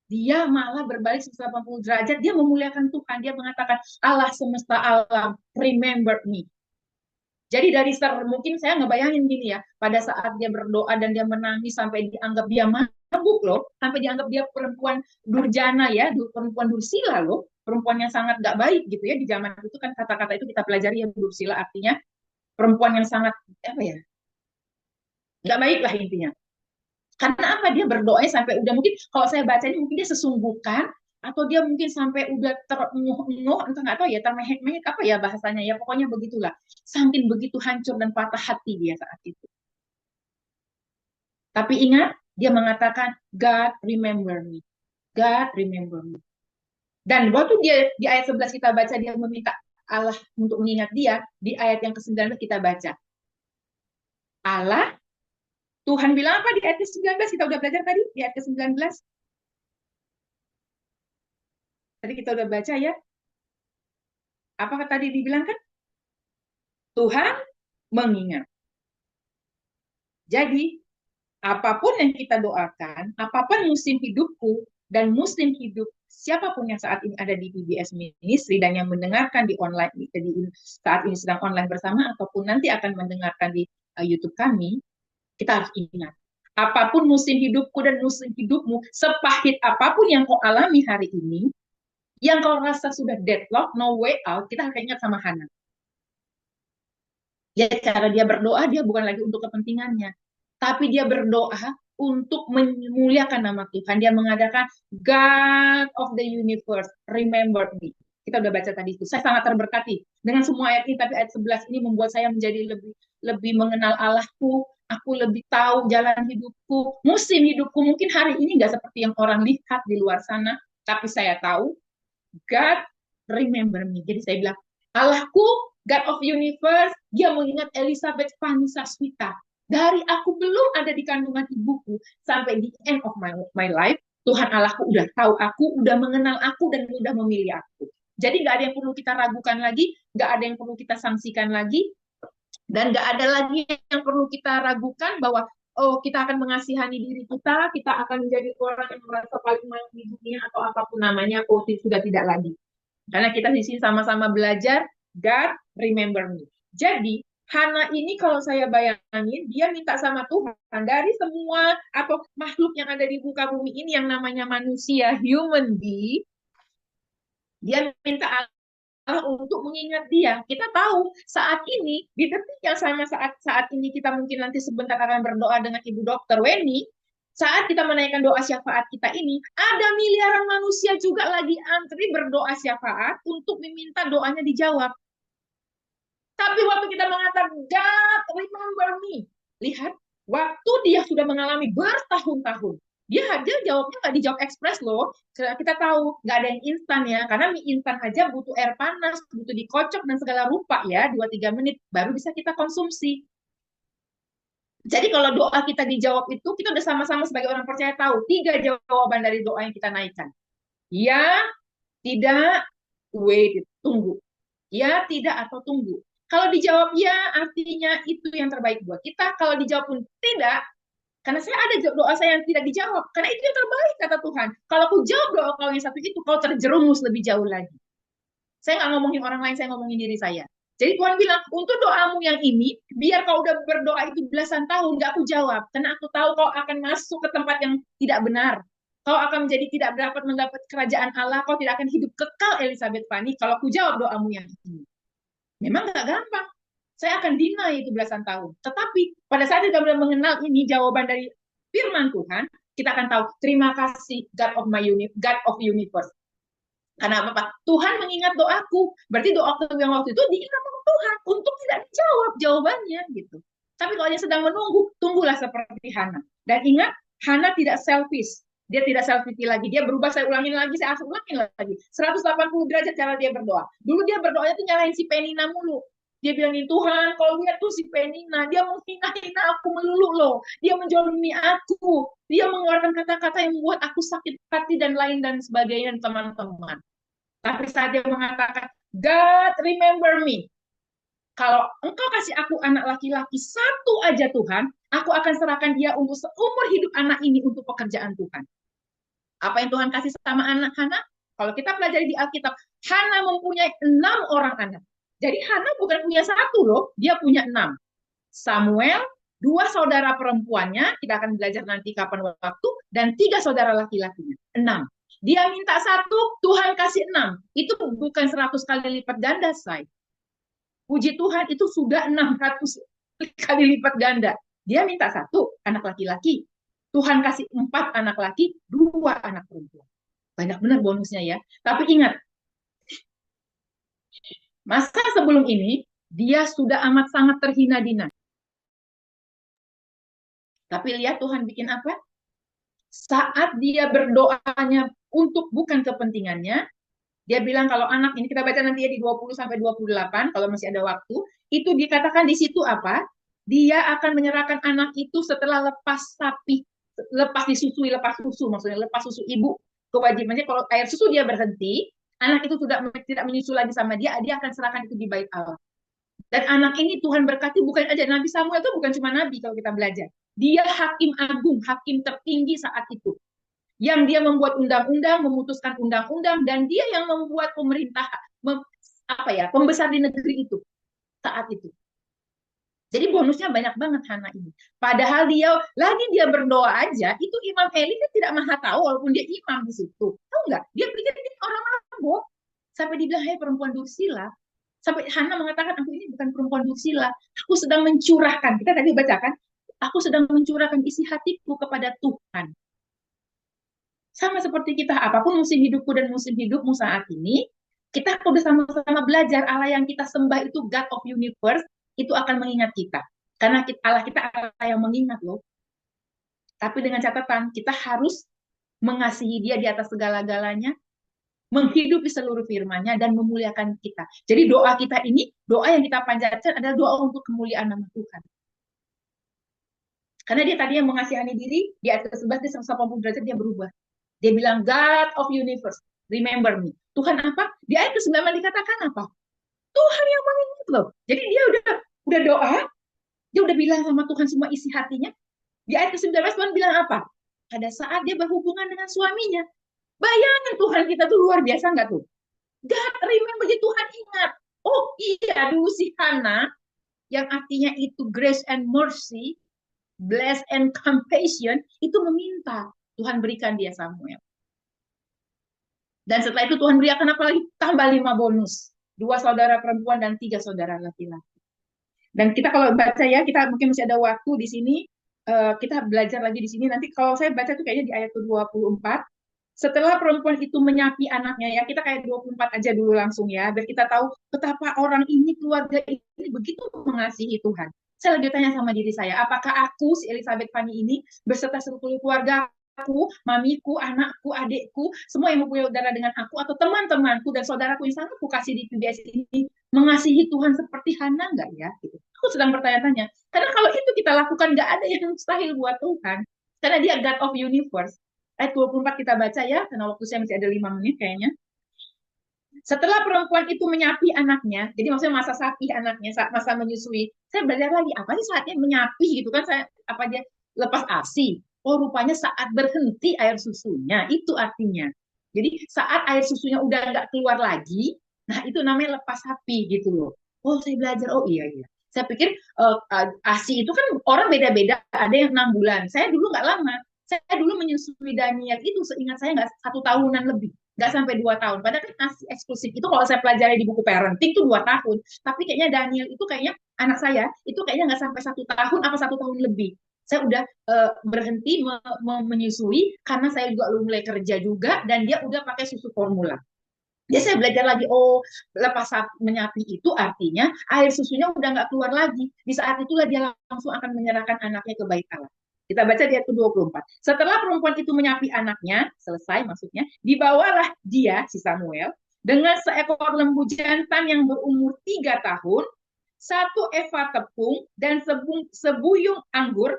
Dia malah berbalik 180 derajat, dia memuliakan Tuhan. Dia mengatakan, Allah semesta alam, remember me. Jadi dari mungkin saya ngebayangin gini ya, pada saat dia berdoa dan dia menangis sampai dianggap dia mabuk loh, sampai dianggap dia perempuan durjana ya, perempuan dursila loh, perempuan yang sangat gak baik gitu ya. Di zaman itu kan kata-kata itu kita pelajari ya, dursila artinya perempuan yang sangat apa ya, gak baik lah intinya. Karena apa? Dia berdoanya sampai udah, mungkin kalau saya baca ini mungkin dia sesungguhkan, atau dia mungkin sampai udah terenguh-enguh, entah nggak tahu ya, termehek-mehek apa ya bahasanya ya, pokoknya begitulah. Saking begitu hancur dan patah hati dia saat itu. Tapi ingat, dia mengatakan, God remember me. God remember me. Dan waktu dia di ayat 11 kita baca, dia meminta Allah untuk mengingat dia, di ayat yang ke-19 kita baca. Allah, Tuhan bilang apa di ayat ke-19? Kita udah belajar tadi, di ayat ke-19. Tadi kita udah baca ya. Apa tadi dibilang kan? Tuhan mengingat. Jadi, apapun yang kita doakan, apapun musim hidupku dan musim hidup siapapun yang saat ini ada di PBS Ministry dan yang mendengarkan di online saat ini sedang online bersama ataupun nanti akan mendengarkan di YouTube kami, kita harus ingat. Apapun musim hidupku dan musim hidupmu, sepahit apapun yang kau alami hari ini, yang kau rasa sudah deadlock, no way out, kita harus ingat sama Hana. Ya, cara dia berdoa, dia bukan lagi untuk kepentingannya, tapi dia berdoa untuk memuliakan nama Tuhan. Dia mengadakan God of the universe, remember me. Kita udah baca tadi itu. Saya sangat terberkati dengan semua ayat ini, tapi ayat 11 ini membuat saya menjadi lebih mengenal Allahku. Aku lebih tahu jalan hidupku, musim hidupku. Mungkin hari ini nggak seperti yang orang lihat di luar sana, tapi saya tahu God remember me. Jadi saya bilang, Allahku, God of universe, dia mengingat Elizabeth Vanessa Swita. Dari aku belum ada di kandungan ibuku sampai di end of my life, Tuhan Allahku udah tahu aku, udah mengenal aku, dan udah memilih aku. Jadi nggak ada yang perlu kita ragukan lagi, nggak ada yang perlu kita sanksikan lagi, dan nggak ada lagi yang perlu kita ragukan bahwa oh kita akan mengasihani diri kita akan menjadi orang yang merasa paling malu di dunia atau apapun namanya, oh sudah tidak lagi. Karena kita di sini sama-sama belajar, God remember me. Jadi Hana ini kalau saya bayangin, dia minta sama Tuhan dari semua atau makhluk yang ada di muka bumi ini yang namanya manusia, human being, dia minta untuk mengingat dia. Kita tahu saat ini, di detik yang sama saat ini kita mungkin nanti sebentar akan berdoa dengan Ibu Dokter Weni, saat kita menaikkan doa syafaat kita ini, ada miliaran manusia juga lagi antri berdoa syafaat untuk meminta doanya dijawab. Tapi waktu kita mengatakan, God remember me, lihat, waktu dia sudah mengalami bertahun-tahun, dia jawabnya nggak dijawab ekspres loh. Kita tahu nggak ada yang instan ya, karena mie instan aja butuh air panas, butuh dikocok dan segala rupa ya, 2-3 menit baru bisa kita konsumsi. Jadi kalau doa kita dijawab itu, kita udah sama-sama sebagai orang percaya tahu 3 jawaban dari doa yang kita naikkan. Ya, tidak, wait, tunggu. Ya, tidak, atau tunggu. Kalau dijawab ya, artinya itu yang terbaik buat kita. Kalau dijawab pun tidak, karena saya ada doa saya yang tidak dijawab. Karena itu yang terbaik, kata Tuhan. Kalau aku jawab doa kau yang satu itu, kau terjerumus lebih jauh lagi. Saya nggak ngomongin orang lain, saya ngomongin diri saya. Jadi Tuhan bilang, untuk doamu yang ini, biar kau udah berdoa itu belasan tahun, nggak aku jawab. Karena aku tahu kau akan masuk ke tempat yang tidak benar. Kau akan menjadi tidak dapat mendapat kerajaan Allah, kau tidak akan hidup kekal, Elizabeth Fanny, kalau aku jawab doamu yang ini. Memang nggak gampang. Saya akan deny itu belasan tahun. Tetapi pada saat kita benar mengenal ini jawaban dari firman Tuhan, kita akan tahu, terima kasih God of Universe. Karena apa? Tuhan mengingat doaku. Berarti doa yang waktu itu diingat sama Tuhan untuk tidak dijawab jawabannya gitu. Tapi kalau dia sedang menunggu, tunggulah seperti Hana. Dan ingat, Hana tidak selfish. Dia tidak selfish lagi. Dia berubah, saya ulangin lagi, saya ulangin lagi. 180 derajat cara dia berdoa. Dulu dia berdoanya tuh nyalahin si Penina mulu. Dia bilangin, Tuhan, kalau lihat tuh si Penina, dia menghina-hina aku melulu loh. Dia menjolimi aku. Dia mengeluarkan kata-kata yang membuat aku sakit hati dan lain dan sebagainya, teman-teman. Tapi saat dia mengatakan, God remember me. Kalau engkau kasih aku anak laki-laki satu aja Tuhan, aku akan serahkan dia untuk seumur hidup anak ini untuk pekerjaan Tuhan. Apa yang Tuhan kasih sama anak Hana? Kalau kita pelajari di Alkitab, Hana mempunyai 6 orang anak. Jadi Hana bukan punya satu loh, dia punya 6. Samuel, 2 saudara perempuannya, kita akan belajar nanti kapan waktu, dan 3 saudara laki-lakinya, 6. Dia minta 1, Tuhan kasih 6. Itu bukan 100 kali lipat ganda, say. Puji Tuhan, itu sudah 600 kali lipat ganda. Dia minta 1 anak laki-laki. Tuhan kasih 4 anak laki, 2 anak perempuan. Banyak benar bonusnya ya. Tapi ingat, masa sebelum ini, dia sudah amat sangat terhina-dina. Tapi lihat Tuhan bikin apa? Saat dia berdoanya untuk bukan kepentingannya, dia bilang kalau anak ini, kita baca nanti ya di 20-28, kalau masih ada waktu, itu dikatakan di situ apa? Dia akan menyerahkan anak itu setelah lepas sapi, lepas disusui, lepas susu, maksudnya lepas susu ibu. Kewajibannya kalau air susu dia berhenti, anak itu tidak menyusu lagi sama dia akan serahkan itu di bait Allah. Dan anak ini Tuhan berkati, bukan aja Nabi Samuel itu bukan cuma nabi kalau kita belajar. Dia hakim agung, hakim tertinggi saat itu. Yang dia membuat undang-undang, memutuskan undang-undang, dan dia yang membuat pemerintah, pembesar di negeri itu saat itu. Jadi bonusnya banyak banget Hana ini. Padahal dia berdoa aja, itu Imam Eli kan tidak maha tahu walaupun dia imam di situ. Tahu nggak? Dia pikir ini orang mabuk. Sampai dibilang, hai perempuan dursila. Sampai Hana mengatakan, aku ini bukan perempuan dursila. Aku sedang mencurahkan. Kita tadi bacakan, aku sedang mencurahkan isi hatiku kepada Tuhan. Sama seperti kita, apapun musim hidupku dan musim hidupmu saat ini, kita udah sama-sama belajar Allah yang kita sembah itu God of Universe, itu akan mengingat kita. Karena Allah kita Allah yang mengingat loh. Tapi dengan catatan, kita harus mengasihi dia di atas segala-galanya, menghidupi seluruh firman-Nya, dan memuliakan kita. Jadi doa kita ini, doa yang kita panjatkan adalah doa untuk kemuliaan nama Tuhan. Karena dia tadi yang mengasihani diri, di atas 11, 180 derajat dia berubah. Dia bilang, God of Universe, remember me. Tuhan apa? Di ayat ke-9 dikatakan apa? Tuhan yang mengingat loh. Jadi dia udah doa, dia udah bilang sama Tuhan semua isi hatinya. Di ayat ke-19 Tuhan bilang apa? Pada saat dia berhubungan dengan suaminya. Bayangin Tuhan kita tuh luar biasa nggak tuh? God remember, Tuhan ingat. Oh iya, dulu si Hana, yang artinya itu grace and mercy, bless and compassion, itu meminta Tuhan berikan dia Samuel. Dan setelah itu Tuhan berikan apa lagi? Tambah 5 bonus. 2 saudara perempuan dan 3 saudara laki-laki. Dan kita kalau baca ya, kita mungkin masih ada waktu di sini, kita belajar lagi di sini. Nanti kalau saya baca tuh kayaknya di ayat ke-24, setelah perempuan itu menyapi anaknya, ya kita kayak 24 aja dulu langsung ya, biar kita tahu betapa orang ini, keluarga ini begitu mengasihi Tuhan. Saya lagi tanya sama diri saya, apakah aku, si Elizabeth Fanny ini, beserta seluruh keluarga aku, mamiku, anakku, adikku, semua yang mempunyai saudara dengan aku, atau teman-temanku dan saudaraku yang sangat aku kasih di PBS ini, mengasihi Tuhan seperti Hana nggak ya? Gitu. Aku sedang bertanya-tanya. Karena kalau itu kita lakukan, nggak ada yang mustahil buat Tuhan. Karena dia God of Universe. Ayat 24 kita baca ya, karena waktu saya masih ada 5 menit kayaknya. Setelah perempuan itu menyapi anaknya, jadi maksudnya masa sapi anaknya, masa menyusui, saya belajar lagi, apa sih saatnya menyapi gitu kan, saya apa dia lepas ASI. Oh, rupanya saat berhenti air susunya, itu artinya. Jadi saat air susunya udah nggak keluar lagi, nah itu namanya lepas sapi gitu loh. Oh, saya belajar, oh iya, iya. Saya pikir ASI itu kan orang beda-beda, ada yang 6 bulan. Saya dulu nggak lama. Saya dulu menyusui Daniel itu seingat saya nggak 1 tahunan lebih, nggak sampai 2 tahun. Padahal kan ASI eksklusif itu kalau saya pelajari di buku parenting itu 2 tahun. Tapi kayaknya Daniel itu kayaknya anak saya itu kayaknya nggak sampai 1 tahun apa 1 tahun lebih. Saya udah berhenti menyusui karena saya juga mulai kerja juga dan dia udah pakai susu formula. Jadi saya belajar lagi, oh lepas menyapi itu artinya air susunya udah nggak keluar lagi. Di saat itulah dia langsung akan menyerahkan anaknya ke bait Allah. Kita baca di ayat ke-24. Setelah perempuan itu menyapi anaknya, selesai maksudnya, dibawalah dia, si Samuel, dengan seekor lembu jantan yang berumur 3 tahun, 1 eva tepung, dan sebuyung anggur,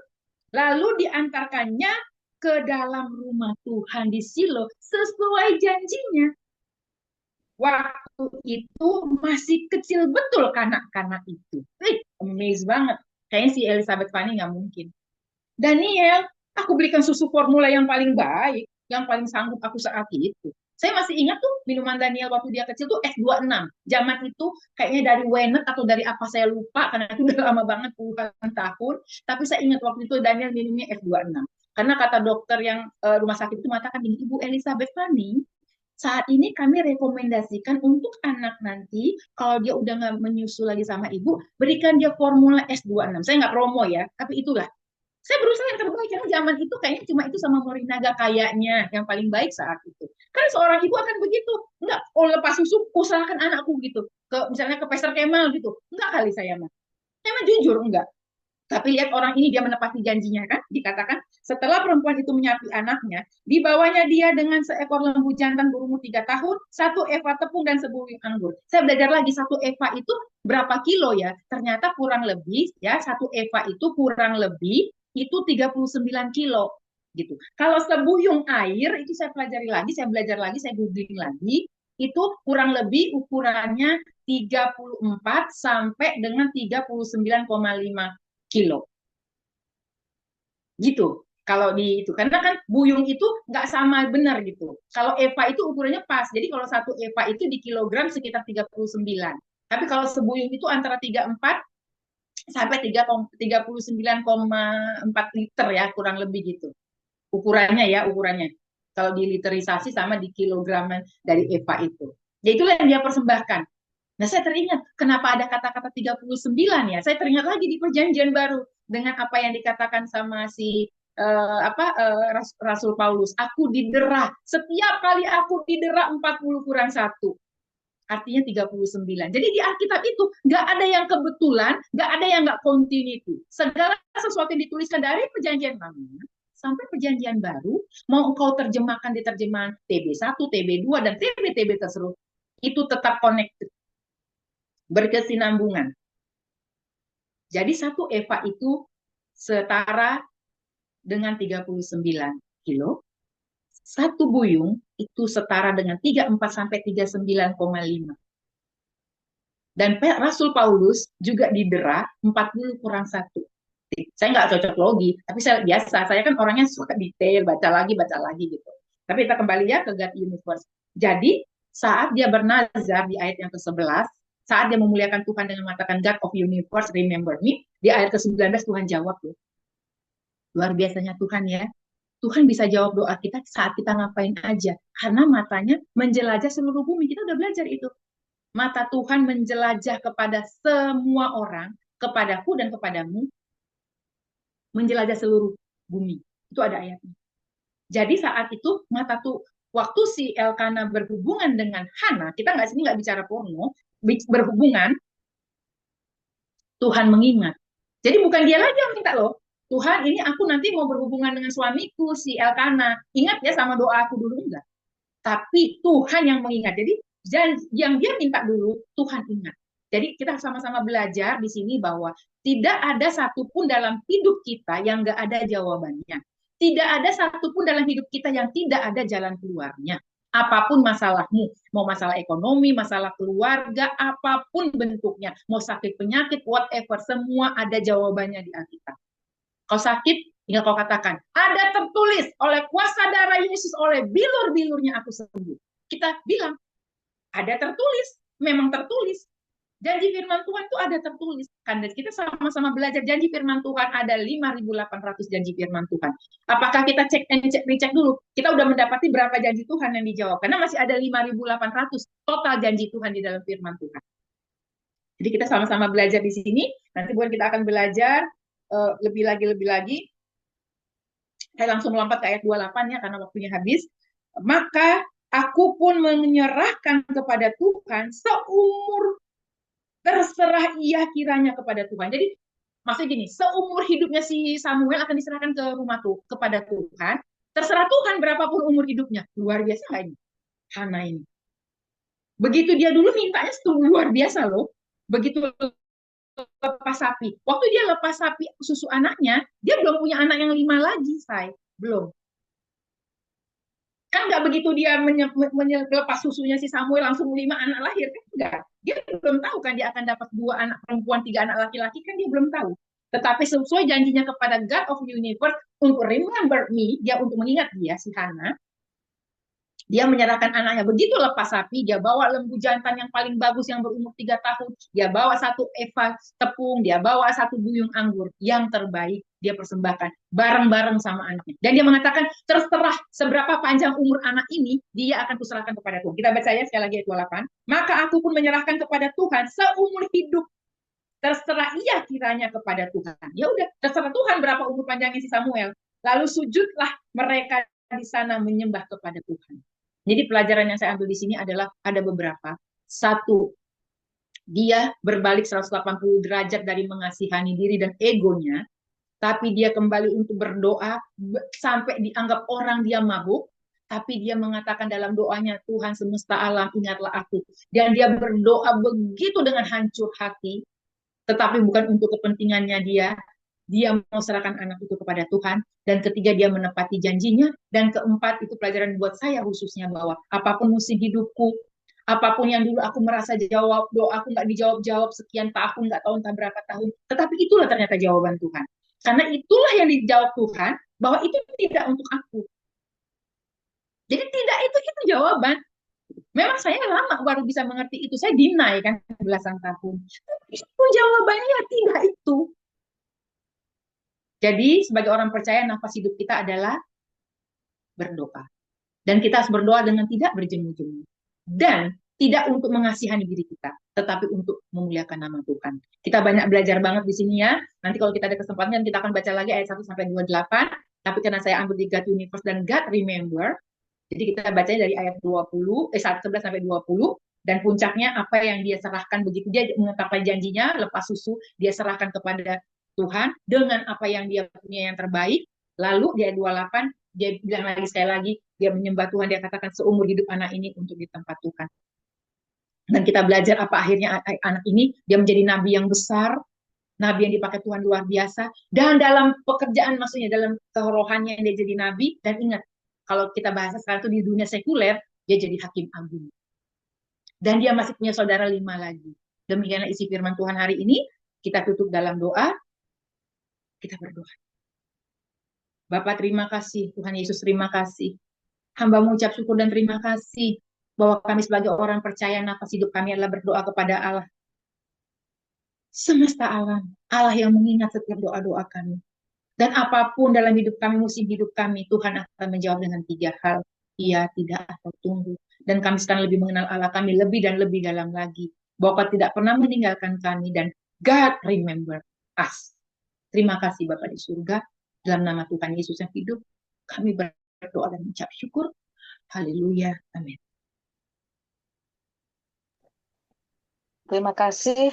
lalu diantarkannya ke dalam rumah Tuhan di Silo sesuai janjinya. Waktu itu masih kecil betul kanak-kanak itu. Amazed banget. Kayaknya si Elizabeth Fanny nggak mungkin. Daniel, aku belikan susu formula yang paling baik, yang paling sanggup aku saat itu. Saya masih ingat tuh minuman Daniel waktu dia kecil tuh F26. Zaman itu kayaknya dari Wenet atau dari apa saya lupa, karena itu udah lama banget puluhan tahun. Tapi saya ingat waktu itu Daniel minumnya F26. Karena kata dokter yang rumah sakit itu mengatakan, Ibu Elizabeth Fanny, saat ini kami rekomendasikan untuk anak nanti, kalau dia udah nggak menyusu lagi sama ibu, berikan dia formula S26. Saya nggak promo ya, tapi itulah. Saya berusaha yang terbaik, karena zaman itu kayaknya cuma itu sama Morinaga kayaknya, yang paling baik saat itu. Karena seorang ibu akan begitu. Enggak, oh lepas susu, usahakan anakku gitu. Misalnya ke Pastor Kemal gitu. Enggak kali saya mah. Saya mah jujur, enggak. Tapi lihat orang ini dia menepati janjinya kan, dikatakan setelah perempuan itu menyapi anaknya, dibawanya dia dengan seekor lembu jantan berumur 3 tahun, 1 eva tepung dan sebuyung anggur. Saya belajar lagi 1 eva itu berapa kilo ya? Ternyata kurang lebih ya 1 eva itu kurang lebih itu 39 kilo gitu. Kalau sebuyung air itu saya pelajari lagi, saya belajar lagi, saya googling lagi, itu kurang lebih ukurannya 34 sampai dengan 39,5 kilo gitu. Kalau di itu karena kan buyung itu nggak sama benar gitu. Kalau eva itu ukurannya pas, jadi kalau 1 eva itu di kilogram sekitar 39, tapi kalau sebuyung itu antara 34 sampai 39,4 liter ya, kurang lebih gitu ukurannya ya, ukurannya kalau di literisasi sama di kilogram dari eva itu ya, itulah yang dia persembahkan. Nah, saya teringat kenapa ada kata-kata 39 ya. Saya teringat lagi di Perjanjian Baru dengan apa yang dikatakan sama si Rasul Paulus. Aku didera. Setiap kali aku didera 40 kurang 1. Artinya 39. Jadi di Alkitab itu nggak ada yang kebetulan, nggak ada yang nggak continuity. Segala sesuatu yang dituliskan dari Perjanjian Lama sampai Perjanjian Baru, mau engkau terjemahkan di terjemahan TB1, TB2, dan TB tersebut, itu tetap connected, berkesinambungan. Jadi 1 eva itu setara dengan 39 kilo. 1 buyung itu setara dengan 34 sampai 39,5. Dan Rasul Paulus juga didera 40 kurang 1. Saya nggak cocok logi, tapi saya biasa. Saya kan orangnya suka detail, baca lagi gitu. Tapi kita kembali ya ke God Universe. Jadi saat dia bernazar di ayat yang ke-11, saat dia memuliakan Tuhan dengan mengatakan God of Universe, remember me, di ayat ke-19 Tuhan jawab loh. Luar biasanya Tuhan ya. Tuhan bisa jawab doa kita saat kita ngapain aja. Karena matanya menjelajah seluruh bumi. Kita udah belajar itu. mata Tuhan menjelajah kepada semua orang, kepadaku dan kepadamu, menjelajah seluruh bumi. Itu ada ayatnya. Jadi saat itu mata tuh waktu si Elkana berhubungan dengan Hana, kita nggak sini nggak bicara porno, berhubungan, Tuhan mengingat. Jadi bukan dia lagi yang minta loh. Tuhan, ini aku nanti mau berhubungan dengan suamiku si Elkana. Ingat ya sama doa aku dulu enggak? Tapi Tuhan yang mengingat. Jadi yang dia minta dulu Tuhan ingat. Jadi kita sama-sama belajar di sini bahwa tidak ada satupun dalam hidup kita yang nggak ada jawabannya. Tidak ada satupun dalam hidup kita yang tidak ada jalan keluarnya. Apapun masalahmu, mau masalah ekonomi, masalah keluarga, apapun bentuknya, mau sakit penyakit, whatever, semua ada jawabannya di Alkitab. Kau sakit, tinggal kau katakan, ada tertulis oleh kuasa darah Yesus, oleh bilur-bilurnya aku sembuh. Kita bilang, ada tertulis, memang tertulis. Janji firman Tuhan itu ada tertulis. Kan kita sama-sama belajar janji firman Tuhan, ada 5.800 janji firman Tuhan. Apakah kita cek and recheck dulu? Kita udah mendapati berapa janji Tuhan yang dijawab? Karena masih ada 5.800 total janji Tuhan di dalam firman Tuhan. Jadi kita sama-sama belajar di sini. Nanti bukan kita akan belajar lebih lagi. Saya langsung melompat ke ayat 28 ya, karena waktunya habis. Maka aku pun menyerahkan kepada Tuhan seumur terserah ia kiranya kepada Tuhan. Jadi maksudnya gini, seumur hidupnya si Samuel akan diserahkan ke rumah tuh kepada Tuhan. Terserah Tuhan berapapun umur hidupnya. Luar biasa ini, Hana ini. Begitu dia dulu mintanya itu luar biasa loh. Begitu lepas sapi. Waktu dia lepas sapi susu anaknya, dia belum punya anak yang 5 lagi, say. Belum. Kan nggak begitu dia lepas susunya si Samuel langsung 5 anak lahir, kan enggak. Dia belum tahu kan dia akan dapat 2 anak perempuan, 3 anak laki-laki, kan dia belum tahu. Tetapi sesuai janjinya kepada God of Universe untuk remember me, dia untuk mengingat dia si Hana, dia menyerahkan anaknya. Begitu lepas sapi, dia bawa lembu jantan yang paling bagus yang berumur 3 tahun, dia bawa 1 eva tepung, dia bawa 1 buyung anggur yang terbaik, dia persembahkan bareng-bareng sama anaknya. Dan dia mengatakan, terserah seberapa panjang umur anak ini, dia akan kuserahkan kepada Tuhan. Kita baca ya sekali lagi ayat 28. Maka aku pun menyerahkan kepada Tuhan seumur hidup. Terserah ia kiranya kepada Tuhan. Ya udah, terserah Tuhan berapa umur panjangnya si Samuel. Lalu sujudlah mereka di sana menyembah kepada Tuhan. Jadi pelajaran yang saya ambil di sini adalah ada beberapa. 1, dia berbalik 180 derajat dari mengasihani diri dan egonya, tapi dia kembali untuk berdoa sampai dianggap orang dia mabuk, tapi dia mengatakan dalam doanya, Tuhan semesta alam ingatlah aku. Dan dia berdoa begitu dengan hancur hati, tetapi bukan untuk kepentingannya dia mau serahkan anak itu kepada Tuhan. Dan ketiga, dia menepati janjinya. Dan keempat, itu pelajaran buat saya khususnya, bahwa apapun musim hidupku, apapun yang dulu aku merasa jawab, doa aku nggak dijawab-jawab sekian tahun, nggak tahu entah berapa tahun, tetapi itulah ternyata jawaban Tuhan. Karena itulah yang dijawab Tuhan, bahwa itu tidak untuk aku. Jadi tidak, itu jawaban. Memang saya lama baru bisa mengerti itu. Saya deny kan belasan tahun. Tapi itu jawabannya tidak itu. Jadi sebagai orang percaya, nafas hidup kita adalah berdoa. Dan kita harus berdoa dengan tidak berjemu-jemu. Dan tidak untuk mengasihani diri kita, tetapi untuk memuliakan nama Tuhan. Kita banyak belajar banget di sini ya. Nanti kalau kita ada kesempatan, kita akan baca lagi ayat 1-28. Tapi karena saya ambil di God Universe dan God Remember, jadi kita bacanya dari ayat 11-20, dan puncaknya apa yang dia serahkan, begitu dia menetapkan janjinya, lepas susu, dia serahkan kepada Tuhan dengan apa yang dia punya yang terbaik. Lalu di ayat 28, dia bilang lagi sekali lagi, dia menyembah Tuhan, dia katakan seumur hidup anak ini untuk di tempat Tuhan. Dan kita belajar apa akhirnya anak ini, dia menjadi nabi yang besar, nabi yang dipakai Tuhan luar biasa, dan dalam pekerjaan, maksudnya dalam kerohanian dia jadi nabi. Dan ingat, kalau kita bahasa sekarang itu di dunia sekuler, dia jadi hakim agung. Dan dia masih punya saudara 5 lagi. Demikianlah isi firman Tuhan hari ini. Kita tutup dalam doa. Kita berdoa. Bapak terima kasih, Tuhan Yesus terima kasih. Hamba mengucap syukur dan terima kasih bahwa kami sebagai orang percaya nafas hidup kami adalah berdoa kepada Allah semesta alam, Allah yang mengingat setiap doa-doa kami. Dan apapun dalam hidup kami, musim hidup kami, Tuhan akan menjawab dengan 3 hal. iya, tidak, atau tunggu. Dan kami sekarang lebih mengenal Allah kami lebih dan lebih dalam lagi. Bahwa Kau tidak pernah meninggalkan kami dan God remember us. Terima kasih Bapak di surga. Dalam nama Tuhan Yesus yang hidup, kami berdoa dan mengucap syukur. Haleluya. Amin. Terima kasih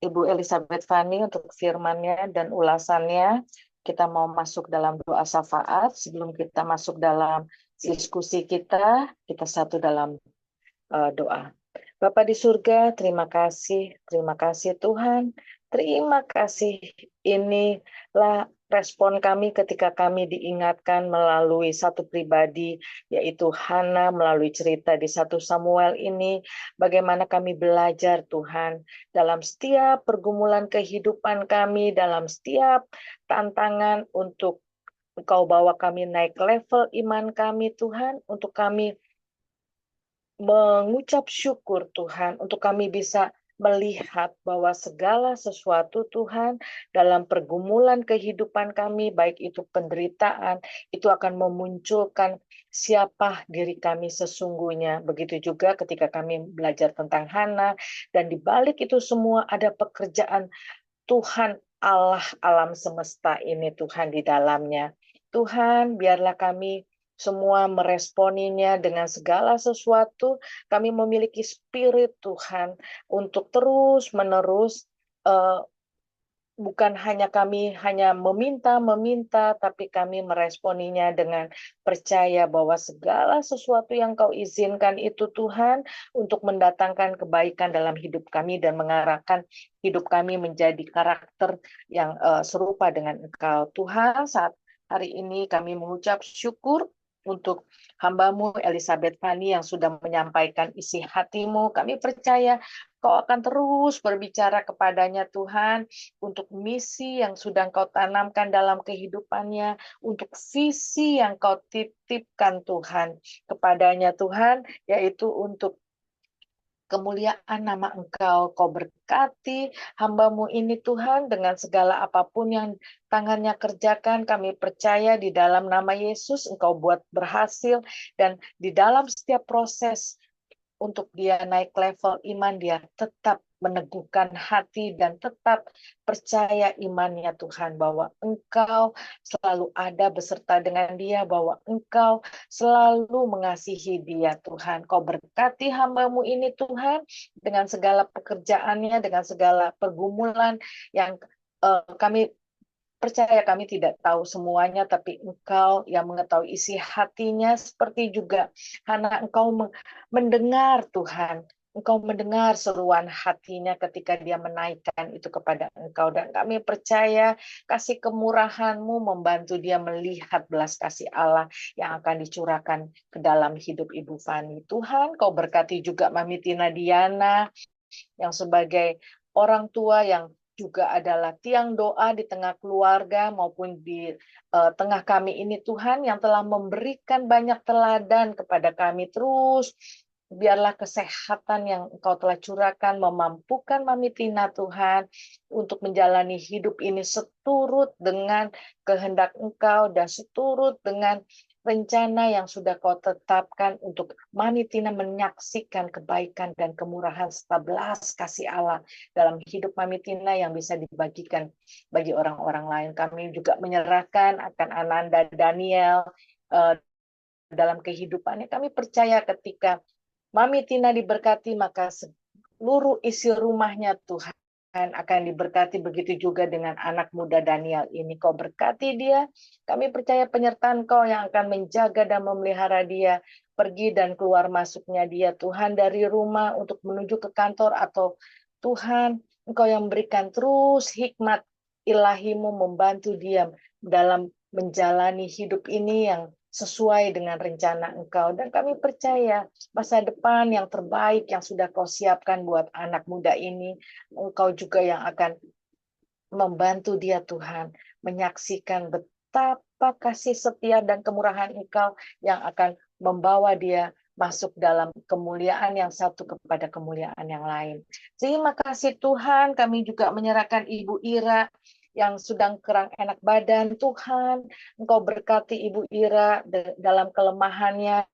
Ibu Elizabeth Fani untuk firman-Nya dan ulasannya. Kita mau masuk dalam doa syafaat. Sebelum kita masuk dalam diskusi kita satu dalam doa. Bapa di surga, terima kasih Tuhan. Terima kasih, inilah respon kami ketika kami diingatkan melalui satu pribadi, yaitu Hana, melalui cerita di 1 Samuel ini, bagaimana kami belajar Tuhan, dalam setiap pergumulan kehidupan kami, dalam setiap tantangan untuk Engkau bawa kami naik level iman kami Tuhan, untuk kami mengucap syukur Tuhan, untuk kami bisa melihat bahwa segala sesuatu Tuhan dalam pergumulan kehidupan kami, baik itu penderitaan, itu akan memunculkan siapa diri kami sesungguhnya. Begitu juga ketika kami belajar tentang Hana, dan di balik itu semua ada pekerjaan Tuhan Allah alam semesta ini Tuhan di dalamnya. Tuhan, biarlah kami semua meresponinya dengan segala sesuatu. Kami memiliki spirit Tuhan untuk terus-menerus, bukan hanya kami hanya meminta, tapi kami meresponinya dengan percaya bahwa segala sesuatu yang Kau izinkan itu Tuhan untuk mendatangkan kebaikan dalam hidup kami dan mengarahkan hidup kami menjadi karakter yang serupa dengan Engkau. Tuhan, saat hari ini kami mengucap syukur untuk hamba-Mu Elizabeth Fani yang sudah menyampaikan isi hati-Mu. Kami percaya Kau akan terus berbicara kepadanya Tuhan, untuk misi yang sudah Kau tanamkan dalam kehidupannya, untuk visi yang Kau titipkan Tuhan kepadanya Tuhan, yaitu untuk kemuliaan nama Engkau. Kau berkati hamba-Mu ini Tuhan dengan segala apapun yang tangannya kerjakan. Kami percaya di dalam nama Yesus Engkau buat berhasil, dan di dalam setiap proses untuk dia naik level iman, dia tetap meneguhkan hati dan tetap percaya imannya Tuhan, bahwa Engkau selalu ada beserta dengan dia, bahwa Engkau selalu mengasihi dia Tuhan. Kau berkati hamba-Mu ini Tuhan dengan segala pekerjaannya, dengan segala pergumulan yang kami percaya kami tidak tahu semuanya, tapi Engkau yang mengetahui isi hatinya, seperti juga Hana, Engkau mendengar Tuhan. Engkau mendengar seruan hatinya ketika dia menaikkan itu kepada Engkau. Dan kami percaya kasih kemurahan-Mu membantu dia melihat belas kasih Allah yang akan dicurahkan ke dalam hidup Ibu Fani. Tuhan, Kau berkati juga Mami Tina Diana yang sebagai orang tua yang juga adalah tiang doa di tengah keluarga maupun di tengah kami ini Tuhan, yang telah memberikan banyak teladan kepada kami. Terus biarlah kesehatan yang Engkau telah curahkan memampukan Mami Tina Tuhan untuk menjalani hidup ini seturut dengan kehendak Engkau dan seturut dengan rencana yang sudah Kau tetapkan untuk Mami Tina menyaksikan kebaikan dan kemurahan serta belas kasih Allah dalam hidup Mami Tina yang bisa dibagikan bagi orang-orang lain. Kami juga menyerahkan akan Ananda Daniel dalam kehidupannya. Kami percaya ketika Mami Tina diberkati, maka seluruh isi rumahnya Tuhan akan diberkati. Begitu juga dengan anak muda Daniel ini. Kau berkati dia. Kami percaya penyertaan Kau yang akan menjaga dan memelihara dia, pergi dan keluar masuknya dia Tuhan, dari rumah untuk menuju ke kantor, atau Tuhan Engkau yang memberikan terus hikmat ilahi-Mu membantu dia dalam menjalani hidup ini yang sesuai dengan rencana Engkau. Dan kami percaya masa depan yang terbaik yang sudah Kau siapkan buat anak muda ini, Engkau juga yang akan membantu dia Tuhan, menyaksikan betapa kasih setia dan kemurahan Engkau yang akan membawa dia masuk dalam kemuliaan yang satu kepada kemuliaan yang lain. Terima kasih Tuhan, kami juga menyerahkan Ibu Ira yang sedang kurang enak badan, Tuhan, Engkau berkati Ibu Ira dalam kelemahannya,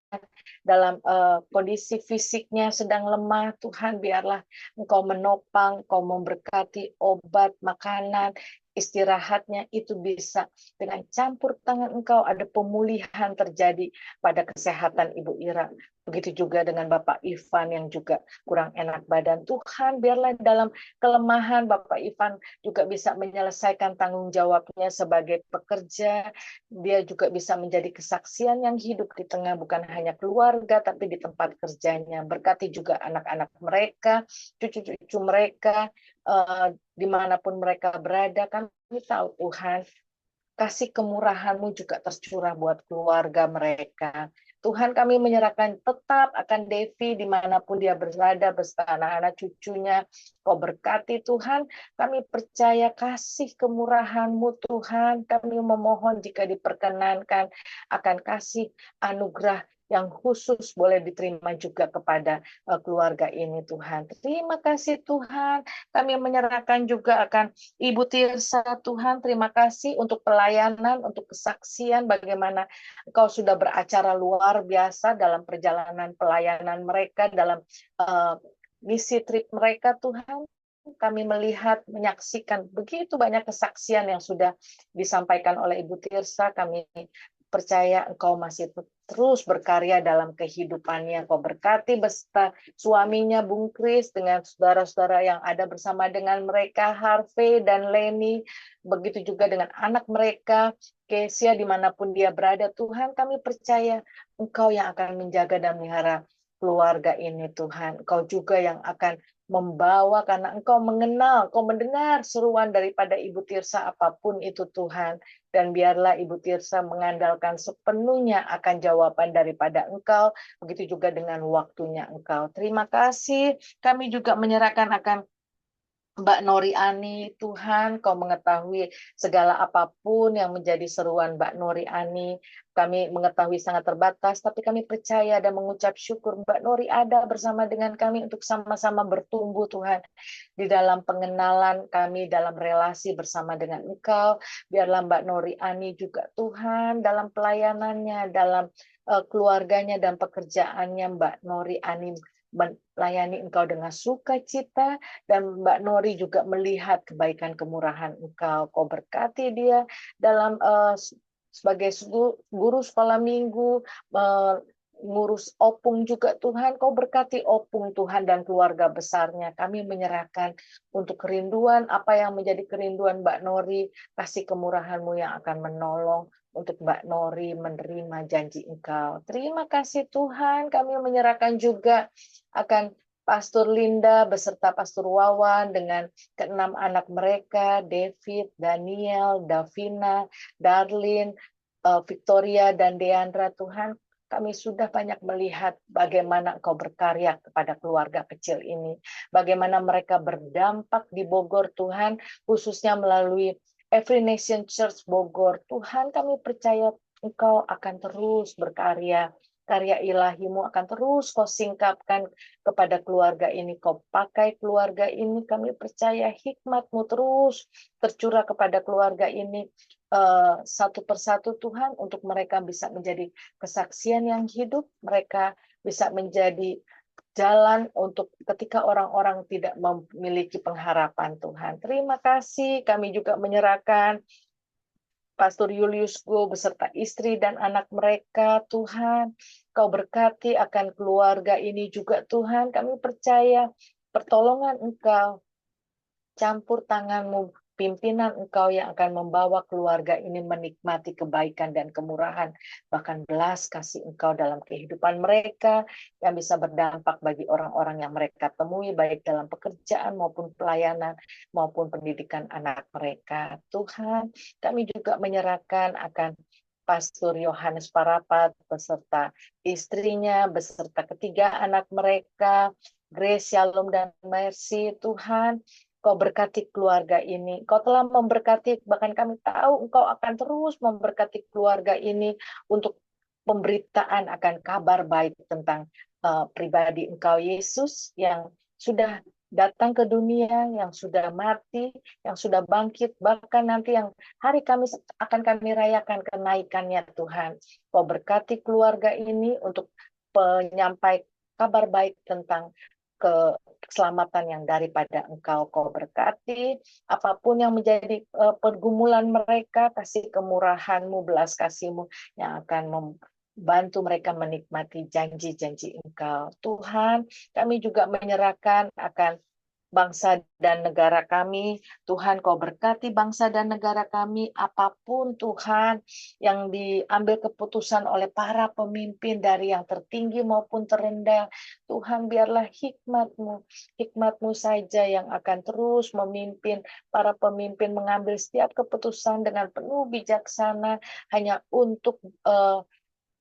dalam kondisi fisiknya sedang lemah, Tuhan, biarlah Engkau menopang, Engkau memberkati obat, makanan, istirahatnya itu bisa dengan campur tangan Engkau ada pemulihan terjadi pada kesehatan Ibu Ira. Begitu juga dengan Bapak Ivan yang juga kurang enak badan. Tuhan, biarlah dalam kelemahan Bapak Ivan juga bisa menyelesaikan tanggung jawabnya sebagai pekerja. Dia juga bisa menjadi kesaksian yang hidup di tengah bukan hanya keluarga tapi di tempat kerjanya. Berkati juga anak-anak mereka, cucu-cucu mereka, dimanapun mereka berada. Kami tahu Tuhan, kasih kemurahan-Mu juga tercurah buat keluarga mereka. Tuhan, kami menyerahkan tetap akan Devi dimanapun dia berada beserta anak-anak cucunya. Kau berkati Tuhan, kami percaya kasih kemurahan-Mu Tuhan. Kami memohon jika diperkenankan akan kasih anugerah yang khusus boleh diterima juga kepada keluarga ini Tuhan. Terima kasih Tuhan. Kami menyerahkan juga akan Ibu Tirsa Tuhan. Terima kasih untuk pelayanan, untuk kesaksian bagaimana Engkau sudah beracara luar biasa dalam perjalanan pelayanan mereka, dalam misi trip mereka Tuhan. Kami melihat, menyaksikan begitu banyak kesaksian yang sudah disampaikan oleh Ibu Tirsa. Kami percaya Engkau masih terus berkarya dalam kehidupannya. Engkau berkati beserta suaminya Bung Kris dengan saudara-saudara yang ada bersama dengan mereka, Harvey dan Leni, begitu juga dengan anak mereka, Kesia, dimanapun dia berada. Tuhan, kami percaya Engkau yang akan menjaga dan melihara keluarga ini Tuhan. Engkau juga yang akan membawa karena Engkau mengenal, Engkau mendengar seruan daripada Ibu Tirsa apapun itu Tuhan. Dan biarlah Ibu Tirsa mengandalkan sepenuhnya akan jawaban daripada Engkau, begitu juga dengan waktunya Engkau. Terima kasih. Kami juga menyerahkan akan Mbak Nori Ani, Tuhan, Kau mengetahui segala apapun yang menjadi seruan Mbak Nori Ani. Kami mengetahui sangat terbatas, tapi kami percaya dan mengucap syukur Mbak Nori ada bersama dengan kami untuk sama-sama bertumbuh, Tuhan. Di dalam pengenalan kami, dalam relasi bersama dengan Engkau. Biarlah Mbak Nori Ani juga, Tuhan, dalam pelayanannya, dalam keluarganya dan pekerjaannya, Mbak Nori Ani melayani Engkau dengan sukacita, dan Mbak Nori juga melihat kebaikan kemurahan Engkau. Kau berkati dia dalam sebagai guru sekolah minggu, ngurus Opung juga Tuhan. Kau berkati Opung Tuhan dan keluarga besarnya. Kami menyerahkan untuk kerinduan, apa yang menjadi kerinduan Mbak Nori, kasih kemurahan-Mu yang akan menolong untuk Mbak Nori menerima janji Engkau. Terima kasih Tuhan. Kami menyerahkan juga akan Pastor Linda beserta Pastor Wawan dengan keenam anak mereka, David, Daniel, Davina, Darlene, Victoria, dan Deandra. Tuhan, kami sudah banyak melihat bagaimana Engkau berkarya kepada keluarga kecil ini. Bagaimana mereka berdampak di Bogor, Tuhan, khususnya melalui Every Nation Church Bogor. Tuhan, kami percaya Engkau akan terus berkarya. Karya ilahi-Mu akan terus Kau singkapkan kepada keluarga ini. Kau pakai keluarga ini. Kami percaya hikmat-Mu terus tercurah kepada keluarga ini. Satu persatu Tuhan, untuk mereka bisa menjadi kesaksian yang hidup. Mereka bisa menjadi jalan untuk ketika orang-orang tidak memiliki pengharapan Tuhan. Terima kasih. Kami juga menyerahkan Pastor Julius Go beserta istri dan anak mereka, Tuhan. Kau berkati akan keluarga ini juga, Tuhan. Kami percaya pertolongan Engkau, campur tangan-Mu, pimpinan Engkau yang akan membawa keluarga ini menikmati kebaikan dan kemurahan, bahkan belas kasih Engkau dalam kehidupan mereka, yang bisa berdampak bagi orang-orang yang mereka temui, baik dalam pekerjaan maupun pelayanan, maupun pendidikan anak mereka. Tuhan, kami juga menyerahkan akan Pastor Yohanes Parapat beserta istrinya, beserta ketiga anak mereka, Grace, Shalom, dan Mercy. Tuhan, Kau berkati keluarga ini. Kau telah memberkati, bahkan kami tahu Engkau akan terus memberkati keluarga ini untuk pemberitaan akan kabar baik tentang pribadi Engkau, Yesus, yang sudah datang ke dunia, yang sudah mati, yang sudah bangkit, bahkan nanti yang hari Kamis akan kami rayakan kenaikannya Tuhan. Kau berkati keluarga ini untuk penyampai kabar baik tentang keselamatan yang daripada Engkau. Kau berkati apapun yang menjadi pergumulan mereka, kasih kemurahan-Mu, belas kasih-Mu yang akan membantu mereka menikmati janji-janji Engkau. Tuhan, kami juga menyerahkan akan bangsa dan negara kami. Tuhan, Kau berkati bangsa dan negara kami, apapun Tuhan yang diambil keputusan oleh para pemimpin dari yang tertinggi maupun terendah. Tuhan, biarlah hikmat-Mu saja yang akan terus memimpin para pemimpin mengambil setiap keputusan dengan penuh bijaksana hanya untuk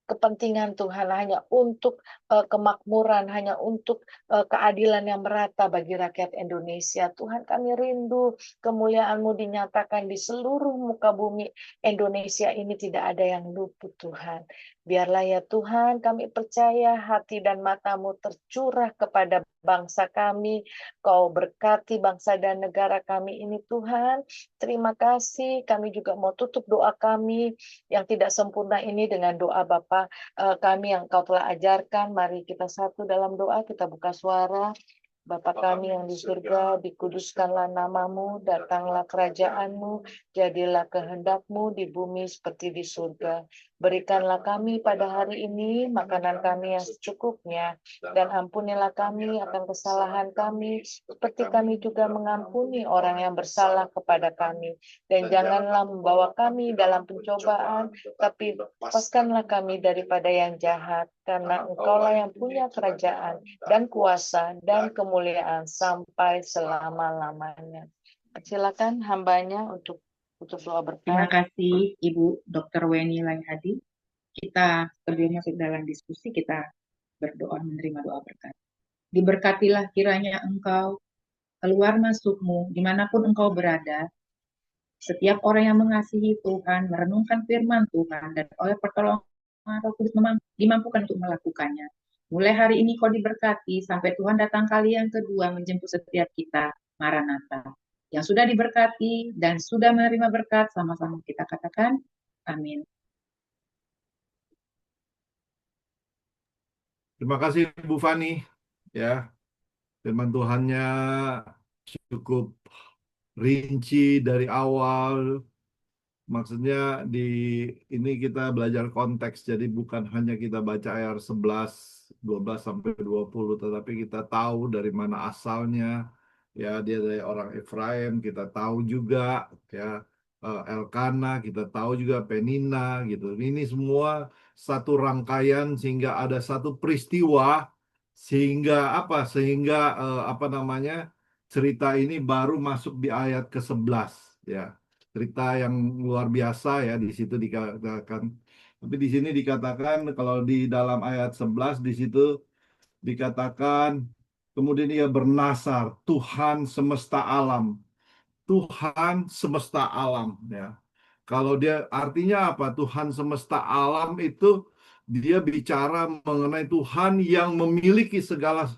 kepentingan Tuhan, hanya untuk kemakmuran, hanya untuk keadilan yang merata bagi rakyat Indonesia. Tuhan, kami rindu kemuliaan-Mu dinyatakan di seluruh muka bumi Indonesia ini, tidak ada yang luput Tuhan. Biarlah ya Tuhan, kami percaya hati dan mata-Mu tercurah kepada bangsa kami. Kau berkati bangsa dan negara kami ini Tuhan. Terima kasih, kami juga mau tutup doa kami yang tidak sempurna ini dengan doa Bapa kami yang Kau telah ajarkan. Mari kita satu dalam doa, kita buka suara. Bapa kami yang di surga, dikuduskanlah nama-Mu, datanglah kerajaan-Mu, jadilah kehendak-Mu di bumi seperti di surga. Berikanlah kami pada hari ini makanan kami yang secukupnya, dan ampunilah kami akan kesalahan kami, seperti kami juga mengampuni orang yang bersalah kepada kami. Dan janganlah membawa kami dalam pencobaan, tapi lepaskanlah kami daripada yang jahat, karena Engkaulah yang punya kerajaan dan kuasa dan kemuliaan sampai selama-lamanya. Silakan hambanya untuk doa Terima berkat. kasih Ibu Dr. Weni Laihadi. Kita sebelum masuk dalam diskusi, kita berdoa menerima doa berkat. Diberkatilah kiranya engkau, keluar masukmu, dimanapun engkau berada. Setiap orang yang mengasihi Tuhan, merenungkan firman Tuhan, dan oleh pertolongan Roh Kudus dimampukan untuk melakukannya. Mulai hari ini kau diberkati, sampai Tuhan datang kali yang kedua menjemput setiap kita, Maranatha. Yang sudah diberkati dan sudah menerima berkat, sama-sama kita katakan, amin. Terima kasih Bu Fani. Ya, firman Tuhannya cukup rinci dari awal. Maksudnya ini kita belajar konteks, jadi bukan hanya kita baca ayat 11, 12 sampai 20, tetapi kita tahu dari mana asalnya. Ya, dia dari orang Efraim, kita tahu juga ya, Elkana, kita tahu juga Penina gitu. Ini semua satu rangkaian sehingga ada satu peristiwa, sehingga apa namanya, cerita ini baru masuk di ayat ke-11 ya. Cerita yang luar biasa ya, di situ dikatakan. Tapi di sini dikatakan kalau di dalam ayat 11 di situ dikatakan kemudian ia bernasar Tuhan semesta alam. Tuhan semesta alam ya. Kalau dia artinya apa? Tuhan semesta alam itu dia bicara mengenai Tuhan yang memiliki segala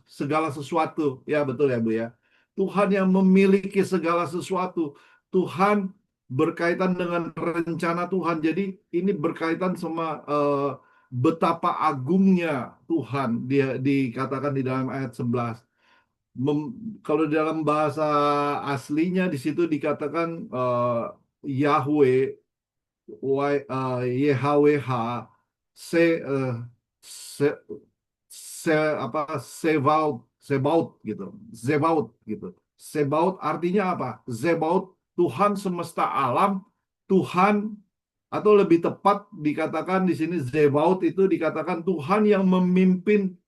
sesuatu. Ya betul ya Bu ya. Tuhan yang memiliki segala sesuatu. Tuhan berkaitan dengan rencana Tuhan. Jadi ini berkaitan sama betapa agungnya Tuhan. Dia dikatakan di dalam ayat 11. Kalau dalam bahasa aslinya di situ dikatakan Yahweh, YHWH, se, eh, se, Sebaut gitu, Sebaut artinya apa? Zebaut, Tuhan semesta alam, Tuhan, atau lebih tepat dikatakan di sini Zebaut itu dikatakan Tuhan yang memimpin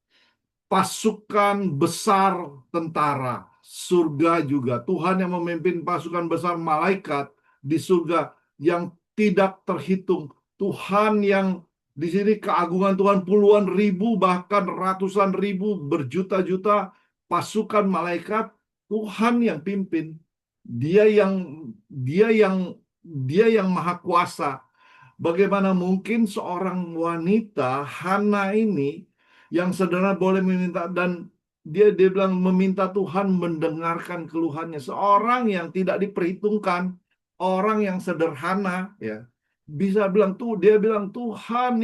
pasukan besar tentara. Surga juga, Tuhan yang memimpin pasukan besar malaikat di surga yang tidak terhitung. Tuhan yang di sini keagungan Tuhan puluhan ribu bahkan ratusan ribu berjuta-juta pasukan malaikat, Tuhan yang pimpin. Dia yang maha kuasa. Bagaimana mungkin seorang wanita Hana ini yang sederhana boleh meminta, dan Dia bilang meminta Tuhan mendengarkan keluhannya. Seorang yang tidak diperhitungkan, orang yang sederhana, ya, bisa bilang tuh, dia bilang Tuhan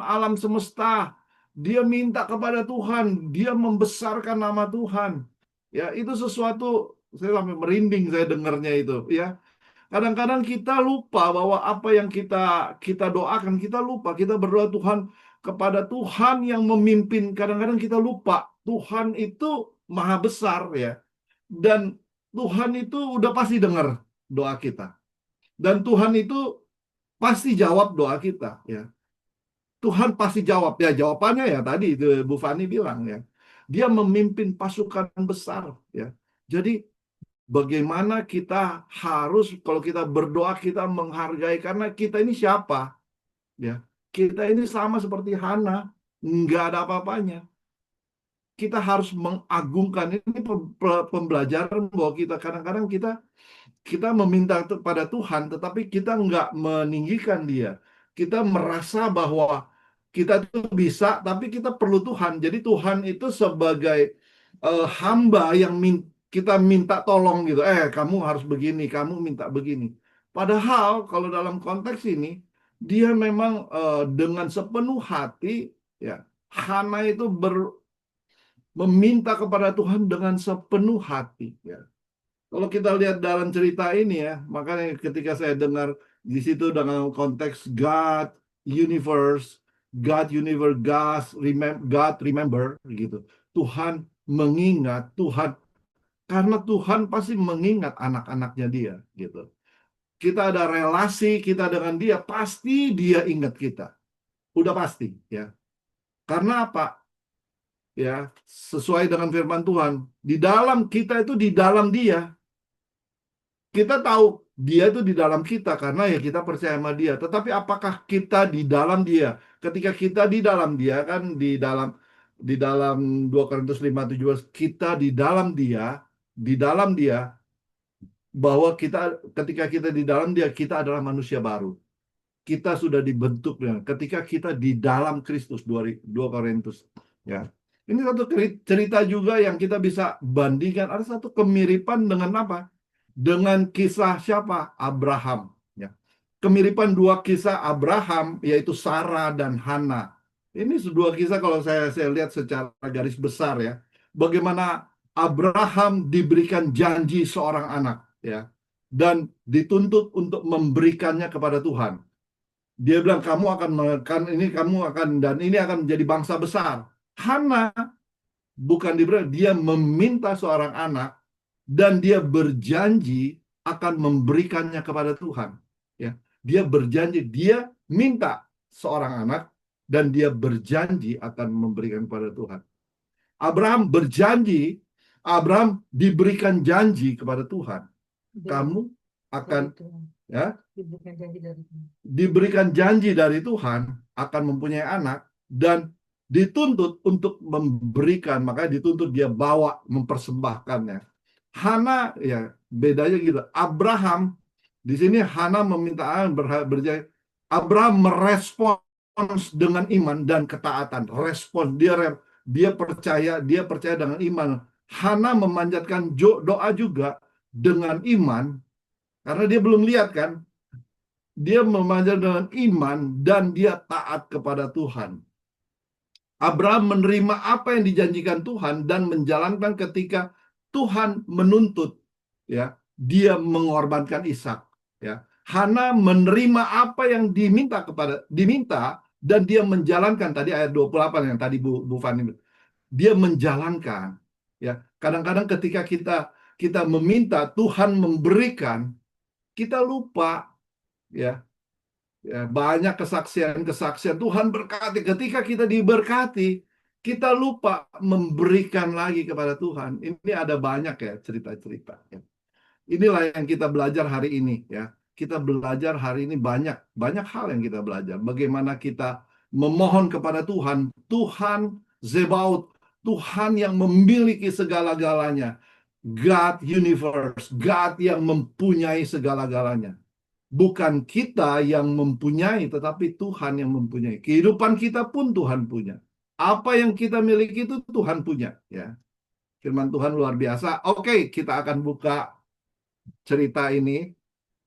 alam semesta. Dia minta kepada Tuhan, dia membesarkan nama Tuhan. Ya, itu sesuatu, saya sampai merinding saya dengarnya itu, ya. Kadang-kadang kita lupa bahwa apa yang kita doakan, kita lupa. Kita berdoa Tuhan kepada Tuhan yang memimpin. Kadang-kadang kita lupa Tuhan itu maha besar, ya. Dan Tuhan itu udah pasti dengar doa kita. Dan Tuhan itu pasti jawab doa kita, ya. Tuhan pasti jawab. Ya, jawabannya ya tadi itu Bu Fani bilang, ya. Dia memimpin pasukan besar, ya. Jadi bagaimana kita harus kalau kita berdoa kita menghargai, karena kita ini siapa, ya, kita ini sama seperti Hana, nggak ada apa-apanya. Kita harus mengagungkan, ini pembelajaran bahwa kita kadang-kadang kita meminta kepada Tuhan, tetapi kita nggak meninggikan Dia. Kita merasa bahwa kita itu bisa, tapi kita perlu Tuhan. Jadi Tuhan itu sebagai hamba yang kita minta tolong gitu. Kamu harus begini, kamu minta begini. Padahal kalau dalam konteks ini, dia memang dengan sepenuh hati, ya, Hana itu meminta kepada Tuhan dengan sepenuh hati, ya. Kalau kita lihat dalam cerita ini, ya, makanya ketika saya dengar di situ dengan konteks God remember gitu. Tuhan mengingat, karena Tuhan pasti mengingat anak-anaknya dia gitu. Kita ada relasi kita dengan dia, pasti dia ingat kita. Udah pasti, ya. Karena apa? Ya, sesuai dengan firman Tuhan, di dalam kita itu di dalam dia. Kita tahu dia itu di dalam kita karena ya kita percaya sama dia. Tetapi apakah kita di dalam dia? Ketika kita di dalam dia, kan di dalam 2 Korintus 5:17, kita di dalam dia, bahwa ketika kita di dalam dia, kita adalah manusia baru. Kita sudah dibentuk ketika kita di dalam Kristus, 2 Korintus, ya. Ini satu cerita juga yang kita bisa bandingkan. Ada satu kemiripan dengan apa? Dengan kisah siapa? Abraham, ya. Kemiripan dua kisah Abraham, yaitu Sarah dan Hana. Ini dua kisah kalau saya lihat secara garis besar, ya. Bagaimana Abraham diberikan janji seorang anak, ya, dan dituntut untuk memberikannya kepada Tuhan. Dia bilang kamu akan dan ini akan menjadi bangsa besar. Hana bukan diberi, dia meminta seorang anak dan dia berjanji akan memberikannya kepada Tuhan, ya. Dia berjanji, dia minta seorang anak dan dia berjanji akan memberikan kepada Tuhan. Abraham diberikan janji kepada Tuhan. Kamu akan, ya, diberikan janji dari Tuhan akan mempunyai anak dan dituntut untuk memberikan, makanya dituntut dia bawa mempersembahkannya. Hana, ya, bedanya gitu. Abraham di sini Hana meminta berjanji. Abraham merespons dengan iman dan ketaatan. Dia percaya dengan iman. Hana memanjatkan doa juga dengan iman, karena dia belum lihat kan. Dia memanjatkan dengan iman dan dia taat kepada Tuhan. Abraham menerima apa yang dijanjikan Tuhan dan menjalankan ketika Tuhan menuntut, ya, dia mengorbankan Ishak, ya. Hana menerima apa yang diminta dan dia menjalankan, tadi ayat 28 yang tadi Bu Fani, dia menjalankan, ya. Kadang-kadang ketika kita meminta Tuhan memberikan, kita lupa, ya. Ya, banyak kesaksian Tuhan berkati. Ketika kita diberkati, kita lupa memberikan lagi kepada Tuhan. Ini ada banyak, ya, cerita-cerita, ya. Inilah yang kita belajar hari ini, ya. Kita belajar hari ini banyak hal yang kita belajar. Bagaimana kita memohon kepada Tuhan, Tuhan Zebaut, Tuhan yang memiliki segala-galanya. God universe, God yang mempunyai segala-galanya. Bukan kita yang mempunyai, tetapi Tuhan yang mempunyai. Kehidupan kita pun Tuhan punya. Apa yang kita miliki itu Tuhan punya, ya. Firman Tuhan luar biasa. Oke, kita akan buka cerita ini.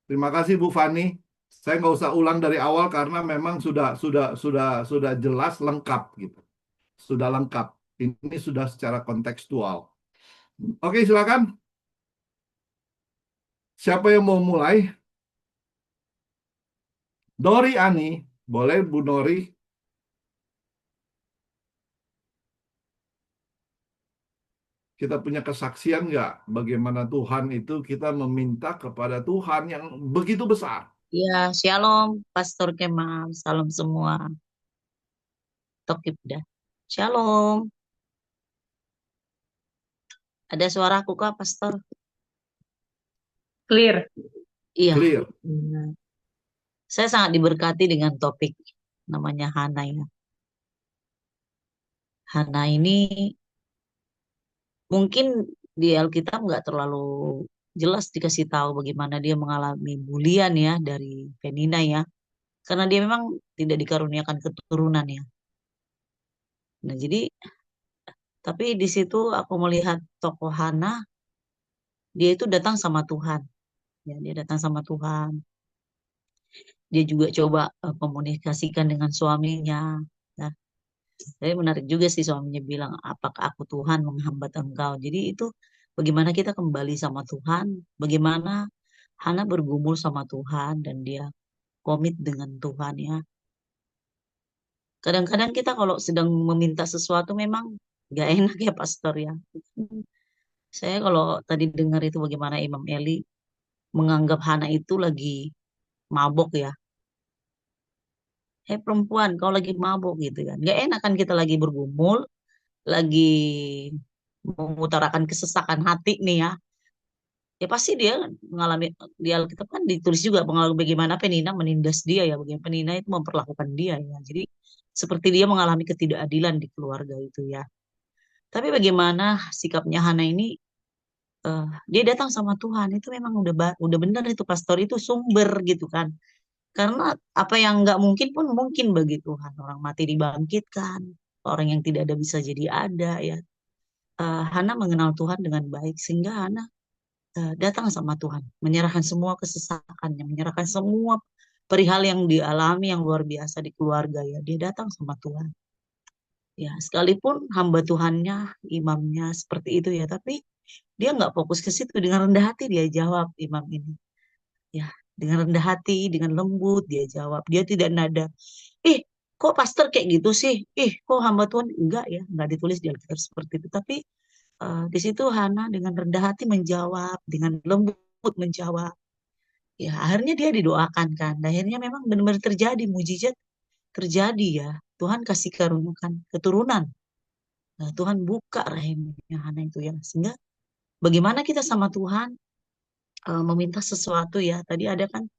Terima kasih Bu Fani. Saya nggak usah ulang dari awal karena memang sudah jelas lengkap gitu. Sudah lengkap. Ini sudah secara kontekstual. Oke, silakan. Siapa yang mau mulai? Dori Ani, boleh Bu Nori? Kita punya kesaksian nggak bagaimana Tuhan itu kita meminta kepada Tuhan yang begitu besar. Ya, shalom, Pastor Kemal. Salam semua. Tokip dah. Shalom. Ada suaraku kah, Pastor? Clear. Iya. Clear. Benar. Saya sangat diberkati dengan topik namanya Hana ya. Hana ini mungkin di Alkitab nggak terlalu jelas dikasih tahu bagaimana dia mengalami bulian ya dari Penina ya. Karena dia memang tidak dikaruniakan keturunan ya. Nah, jadi tapi di situ aku melihat tokoh Hana, dia itu datang sama Tuhan. Ya, dia datang sama Tuhan. Dia juga coba komunikasikan dengan suaminya. Nah, jadi menarik juga sih suaminya bilang, apakah aku Tuhan menghambat engkau? Jadi itu bagaimana kita kembali sama Tuhan, bagaimana Hana bergumul sama Tuhan dan dia komit dengan Tuhan ya. Kadang-kadang kita kalau sedang meminta sesuatu memang gak enak ya Pastor ya. Saya kalau tadi dengar itu bagaimana Imam Eli menganggap Hana itu lagi mabok ya. Perempuan, kau lagi mabuk gitu kan. Gak enak kan kita lagi bergumul, lagi mengutarakan kesesakan hati nih ya. Ya pasti dia mengalami, di Alkitab kan ditulis juga bagaimana Penina menindas dia ya, bagaimana Penina itu memperlakukan dia ya. Jadi seperti dia mengalami ketidakadilan di keluarga itu ya. Tapi bagaimana sikapnya Hana ini, dia datang sama Tuhan itu memang udah benar itu pastor itu sumber gitu kan. Karena apa yang nggak mungkin pun mungkin bagi Tuhan. Orang mati dibangkitkan, orang yang tidak ada bisa jadi ada ya. Hana mengenal Tuhan dengan baik sehingga Hana datang sama Tuhan, menyerahkan semua kesesakannya, menyerahkan semua perihal yang dialami yang luar biasa di keluarga ya. Dia datang sama Tuhan. Ya, sekalipun hamba Tuhannya, imamnya seperti itu ya, tapi dia nggak fokus ke situ. Dengan rendah hati dia jawab imam ini. Ya, dengan rendah hati, dengan lembut dia jawab. Dia tidak nada, ih, kok pastor kayak gitu sih? Ih, kok hamba Tuhan? Enggak ya, enggak ditulis di Alkitab seperti itu. Tapi di situ Hana dengan rendah hati menjawab, dengan lembut menjawab. Ya, akhirnya dia didoakan kan. Dan akhirnya memang benar-benar terjadi mujizat terjadi ya. Tuhan kasih karuniakan keturunan. Nah, Tuhan buka rahimnya Hana itu ya. Sehingga bagaimana kita sama Tuhan meminta sesuatu ya. Tadi ada kan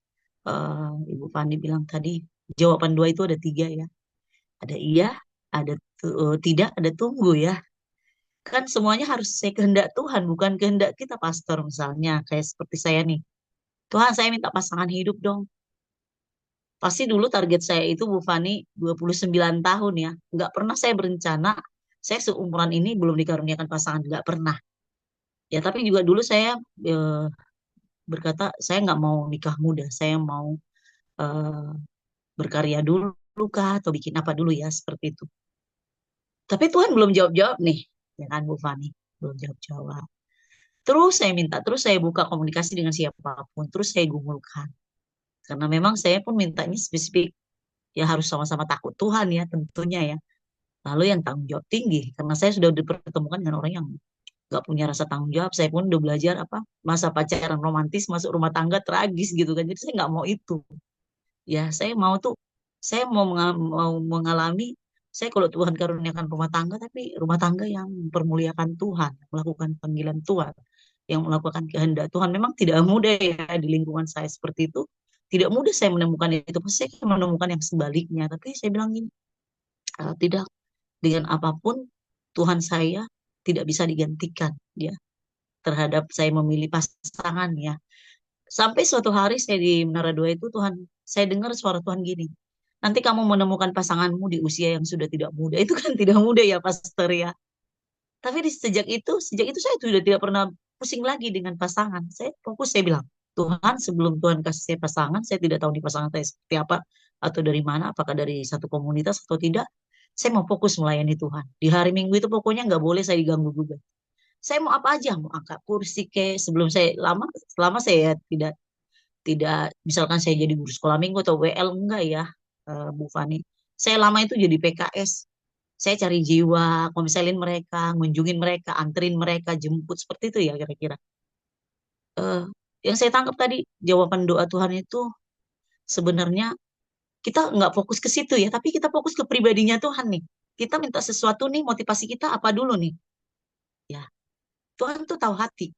Ibu Fani bilang tadi jawaban doa itu ada 3 ya. Ada iya, ada tidak, ada tunggu ya. Kan semuanya harus saya kehendak Tuhan, bukan kehendak kita, Pastor. Misalnya, kayak seperti saya nih. Tuhan, saya minta pasangan hidup dong. Pasti dulu target saya itu, Bu Fani, 29 tahun ya. Nggak pernah saya berencana, saya seumuran ini belum dikaruniakan pasangan. Nggak pernah. Ya, tapi juga dulu saya eh, berkata, saya nggak mau nikah muda. Saya mau eh, berkarya dulu kah, atau bikin apa dulu ya, seperti itu. Tapi Tuhan belum jawab-jawab nih, ya kan Bu Fani? Belum jawab-jawab. Terus saya minta, terus saya buka komunikasi dengan siapapun, terus saya gumulkan. Karena memang saya pun mintanya spesifik, ya harus sama-sama takut Tuhan ya tentunya ya. Lalu yang tanggung jawab tinggi, karena saya sudah dipertemukan dengan orang yang gak punya rasa tanggung jawab. Saya pun udah belajar apa masa pacaran romantis, masuk rumah tangga tragis gitu kan. Jadi saya nggak mau itu. Ya saya mau tuh, saya mau mengalami, saya kalau Tuhan karuniakan rumah tangga, tapi rumah tangga yang mempermuliakan Tuhan, melakukan panggilan Tuhan, yang melakukan kehendak Tuhan. Memang tidak mudah ya di lingkungan saya seperti itu. Tidak mudah saya menemukan itu. Pasti saya akan menemukan yang sebaliknya. Tapi saya bilang gini, tidak, dengan apapun Tuhan saya tidak bisa digantikan ya terhadap saya memilih pasangan ya. Sampai suatu hari saya di Menara Dua itu Tuhan, saya dengar suara Tuhan gini, nanti kamu menemukan pasanganmu di usia yang sudah tidak muda. Itu kan tidak muda ya, Pastor ya. Tapi sejak itu saya sudah tidak pernah pusing lagi dengan pasangan. Saya fokus, saya bilang, Tuhan, sebelum Tuhan kasih saya pasangan, saya tidak tahu di pasangan saya seperti apa atau dari mana, apakah dari satu komunitas atau tidak. Saya mau fokus melayani Tuhan. Di hari Minggu itu pokoknya nggak boleh saya diganggu juga. Saya mau apa aja, mau angkat kursi ke sebelum saya selama saya tidak tidak misalkan saya jadi guru sekolah minggu atau WL enggak ya, Bu Fani. Saya lama itu jadi PKS. Saya cari jiwa, komisalin mereka, ngunjungin mereka, anterin mereka, jemput seperti itu ya kira-kira. Eh, yang saya tangkap tadi jawaban doa Tuhan itu sebenarnya kita nggak fokus ke situ ya, tapi kita fokus ke pribadinya Tuhan nih. Kita minta sesuatu nih, motivasi kita apa dulu nih? Ya, Tuhan tuh tahu hati.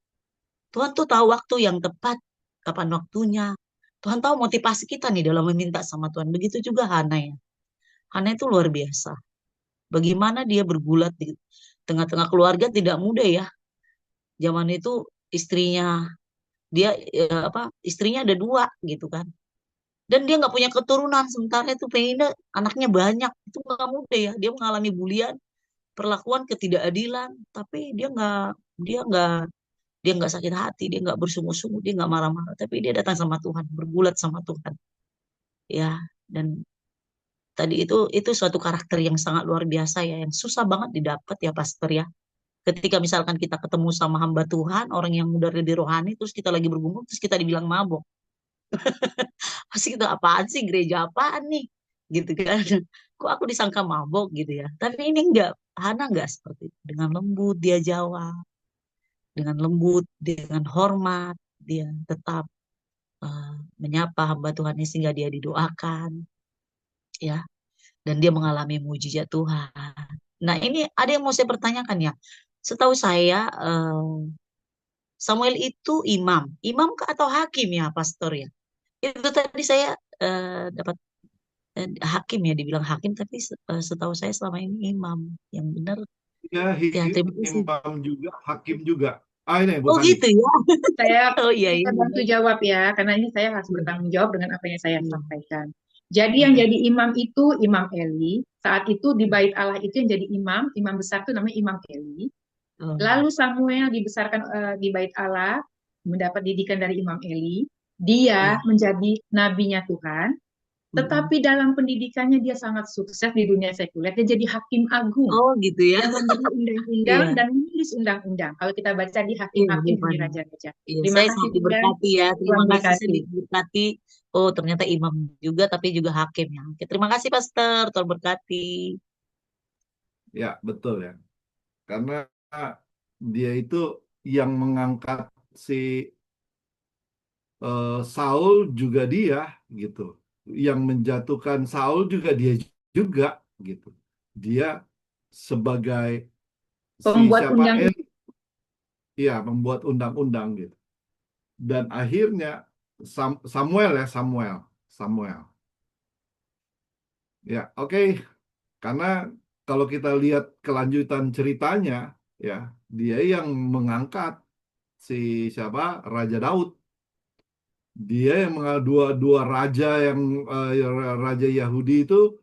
Tuhan tuh tahu waktu yang tepat, kapan waktunya. Tuhan tahu motivasi kita nih dalam meminta sama Tuhan. Begitu juga Hana ya. Hana itu luar biasa. Bagaimana dia bergulat di tengah-tengah keluarga tidak mudah ya. Zaman itu istrinya dia istrinya ada dua gitu kan. Dan dia nggak punya keturunan, sementara itu pengennya anaknya banyak. Itu nggak mudah ya. Dia mengalami bulian, perlakuan ketidakadilan, tapi dia nggak dia nggak sakit hati, dia nggak bersungut-sungut, dia nggak marah-marah, tapi dia datang sama Tuhan, bergulat sama Tuhan. Ya, dan tadi itu suatu karakter yang sangat luar biasa ya, yang susah banget didapat ya, Pastor ya. Ketika misalkan kita ketemu sama hamba Tuhan, orang yang udah lebih rohani, terus kita lagi bergumul, terus kita dibilang mabok. Pasti kita apaan sih, gereja apaan nih? Gitu kan. Kok aku disangka mabok gitu ya. Tapi ini enggak, Hana enggak seperti itu. Dengan lembut dia jawab, dengan lembut, dengan hormat, dia tetap menyapa hamba Tuhan ini sehingga dia didoakan, ya. Dan dia mengalami mujizat Tuhan. Nah, ini ada yang mau saya pertanyakan ya. Setahu saya, Samuel itu imam kah atau hakim ya, Pastor ya? Itu tadi saya dapat hakim ya, dibilang hakim, tapi setahu saya selama ini imam. Yang benar, Ya, ya terima kasih. imam juga, hakim juga. Ini Bu Oh Fani. gitu ya. Saya Oh iya, iya. bantu jawab ya, karena ini saya harus Iya, bertanggung jawab dengan apa yang saya iya. sampaikan. Jadi yang Mm-mm. jadi imam itu Imam Eli. Saat itu di Bait Allah itu yang jadi imam besar itu namanya Imam Eli. Oh, Lalu Samuel dibesarkan di Bait Allah, mendapat didikan dari Imam Eli. Dia iya. menjadi nabinya Tuhan, Mm-mm. tetapi dalam pendidikannya dia sangat sukses di dunia sekuler. Dia jadi hakim agung Oh gitu ya. yang memberi undang-undang Iya, dan menulis undang-undang. Kalau kita baca di iya, Hakim-Hakim Bu ini Fani. Raja-Raja. Iya, Terima saya kasih sangat Bunda, diberkati ya. Tuhan Terima kasih, saya berkati. diberkati. Oh, ternyata imam juga, tapi juga hakim ya. Oke, terima kasih, Pastor. Tuhan berkati. Ya, betul ya. Karena dia itu yang mengangkat si Saul juga dia gitu. Yang menjatuhkan Saul juga dia juga gitu. Dia sebagai si Pembuat siapa undang ya membuat undang-undang gitu. Dan akhirnya Samuel ya Samuel. Ya, oke. Karena kalau kita lihat kelanjutan ceritanya ya, dia yang mengangkat si siapa? Raja Daud. Dia yang dua raja yang raja Yahudi itu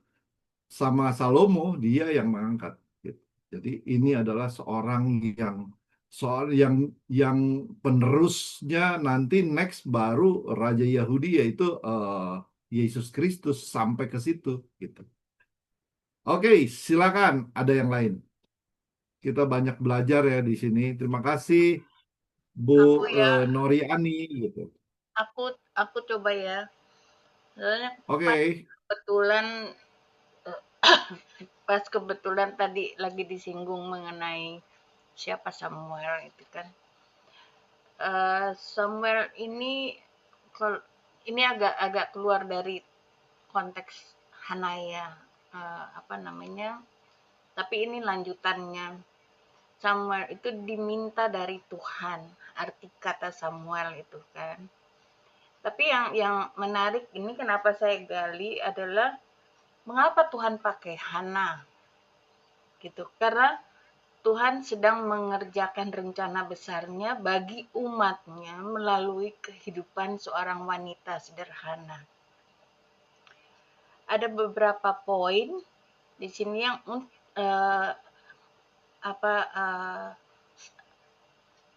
sama Salomo, dia yang mengangkat gitu. Jadi ini adalah seorang yang soal yang penerusnya nanti next baru raja Yahudi yaitu Yesus Kristus sampai ke situ gitu. Oke, silakan ada yang lain. Kita banyak belajar ya di sini. Terima kasih Bu Aku ya, Noriani gitu. aku coba ya. Soalnya Oke, pas kebetulan pas kebetulan tadi lagi disinggung mengenai siapa Samuel itu kan. Samuel ini ini agak keluar dari konteks Hanaya, apa namanya? Tapi ini lanjutannya. Samuel itu diminta dari Tuhan, arti kata Samuel itu kan. Tapi yang menarik ini kenapa saya gali adalah mengapa Tuhan pakai Hana gitu. Karena Tuhan sedang mengerjakan rencana besarnya bagi umatnya melalui kehidupan seorang wanita sederhana. ada beberapa poin di sini yang eh,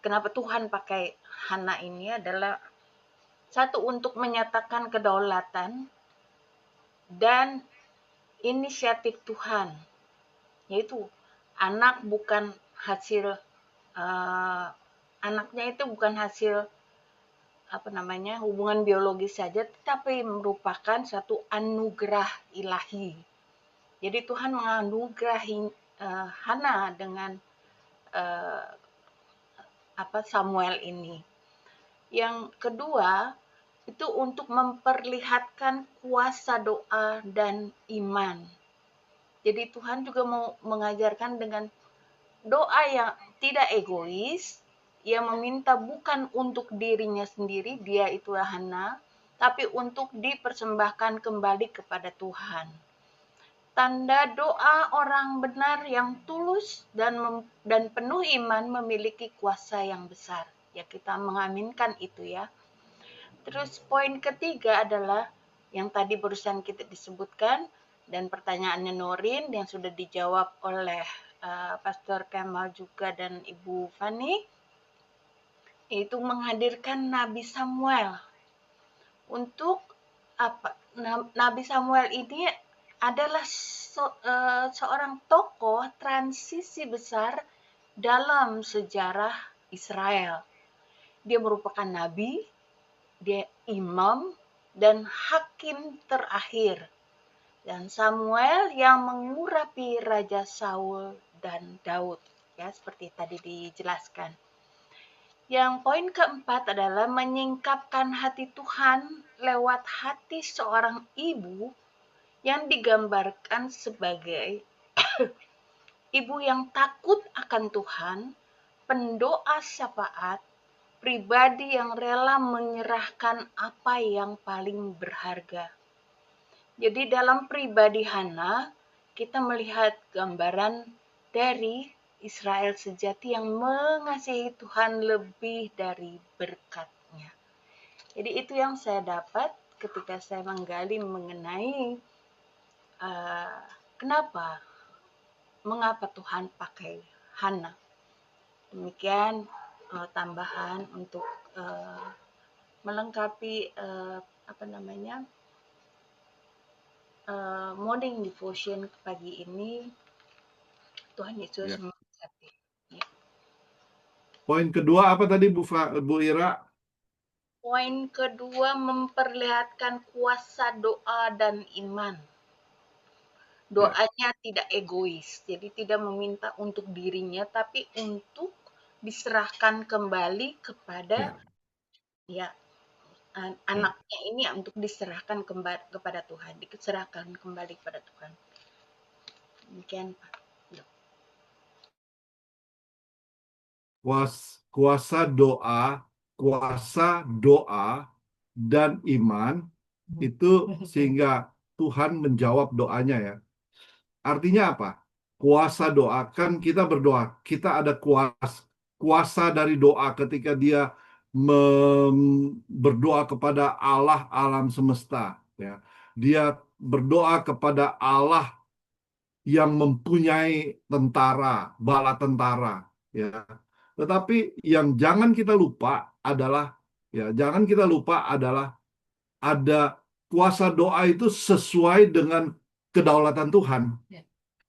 kenapa Tuhan pakai Hana ini adalah satu untuk menyatakan kedaulatan dan inisiatif Tuhan, yaitu anak bukan hasil anaknya itu bukan hasil hubungan biologis saja, tetapi merupakan satu anugerah ilahi. Jadi Tuhan menganugerahi Hana dengan Samuel ini. Yang kedua, itu untuk memperlihatkan kuasa doa dan iman. Jadi Tuhan juga mau mengajarkan dengan doa yang tidak egois, ia meminta bukan untuk dirinya sendiri, dia itulah Hana, tapi untuk dipersembahkan kembali kepada Tuhan. Tanda doa orang benar yang tulus dan penuh iman memiliki kuasa yang besar. Ya, kita mengaminkan itu ya. Terus poin ketiga adalah yang tadi barusan kita disebutkan dan pertanyaannya Norin yang sudah dijawab oleh Pastor Kemal juga dan Ibu Fani, yaitu menghadirkan Nabi Samuel. Untuk Nabi Samuel ini adalah seorang tokoh transisi besar dalam sejarah Israel. Dia merupakan nabi, dia imam, dan hakim terakhir. Dan Samuel yang mengurapi Raja Saul dan Daud. Ya, seperti tadi dijelaskan. Yang poin keempat adalah menyingkapkan hati Tuhan lewat hati seorang ibu yang digambarkan sebagai ibu yang takut akan Tuhan, pendoa syafaat, pribadi yang rela menyerahkan apa yang paling berharga. Jadi dalam pribadi Hana, kita melihat gambaran dari Israel sejati yang mengasihi Tuhan lebih dari berkat-Nya. Jadi itu yang saya dapat ketika saya menggali mengenai mengapa Tuhan pakai Hana. Demikian tambahan untuk melengkapi morning devotion pagi ini. Tuhan Yesus Ya. memberkati. Ya. Poin kedua apa tadi Bu Ira? Poin kedua, memperlihatkan kuasa doa dan iman. Doanya tidak egois, jadi tidak meminta untuk dirinya, tapi untuk diserahkan kembali kepada anaknya ini, untuk diserahkan kepada Tuhan, diserahkan kembali kepada Tuhan. Demikian Pak. Kuasa doa dan iman itu sehingga Tuhan menjawab doanya ya. Artinya apa? Kuasa doa, kan kita berdoa, kita ada kuasa dari doa ketika dia berdoa kepada Allah alam semesta ya. Dia berdoa kepada Allah yang mempunyai tentara, bala tentara ya. Tetapi yang jangan kita lupa adalah ada kuasa doa itu sesuai dengan kedaulatan Tuhan.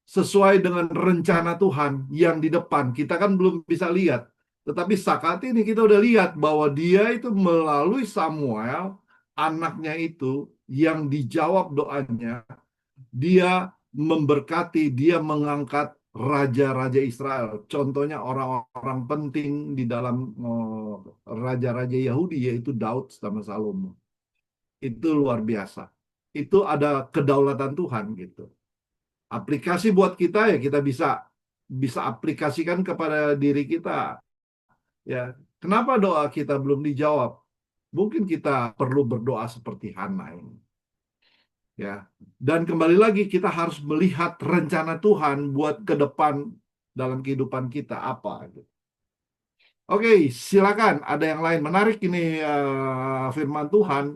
Sesuai dengan rencana Tuhan yang di depan. Kita kan belum bisa lihat. Tetapi saat ini kita udah lihat bahwa dia itu melalui Samuel, anaknya itu, yang dijawab doanya, dia memberkati, dia mengangkat raja-raja Israel. Contohnya orang-orang penting di dalam raja-raja Yahudi, yaitu Daud sama Salomo. Itu luar biasa. Itu ada kedaulatan Tuhan gitu. Aplikasi buat kita ya, kita bisa aplikasikan kepada diri kita. Ya, kenapa doa kita belum dijawab? Mungkin kita perlu berdoa seperti Hana ini. Ya. Dan kembali lagi kita harus melihat rencana Tuhan buat ke depan dalam kehidupan kita apa. Oke, silakan. Ada yang lain menarik ini firman Tuhan.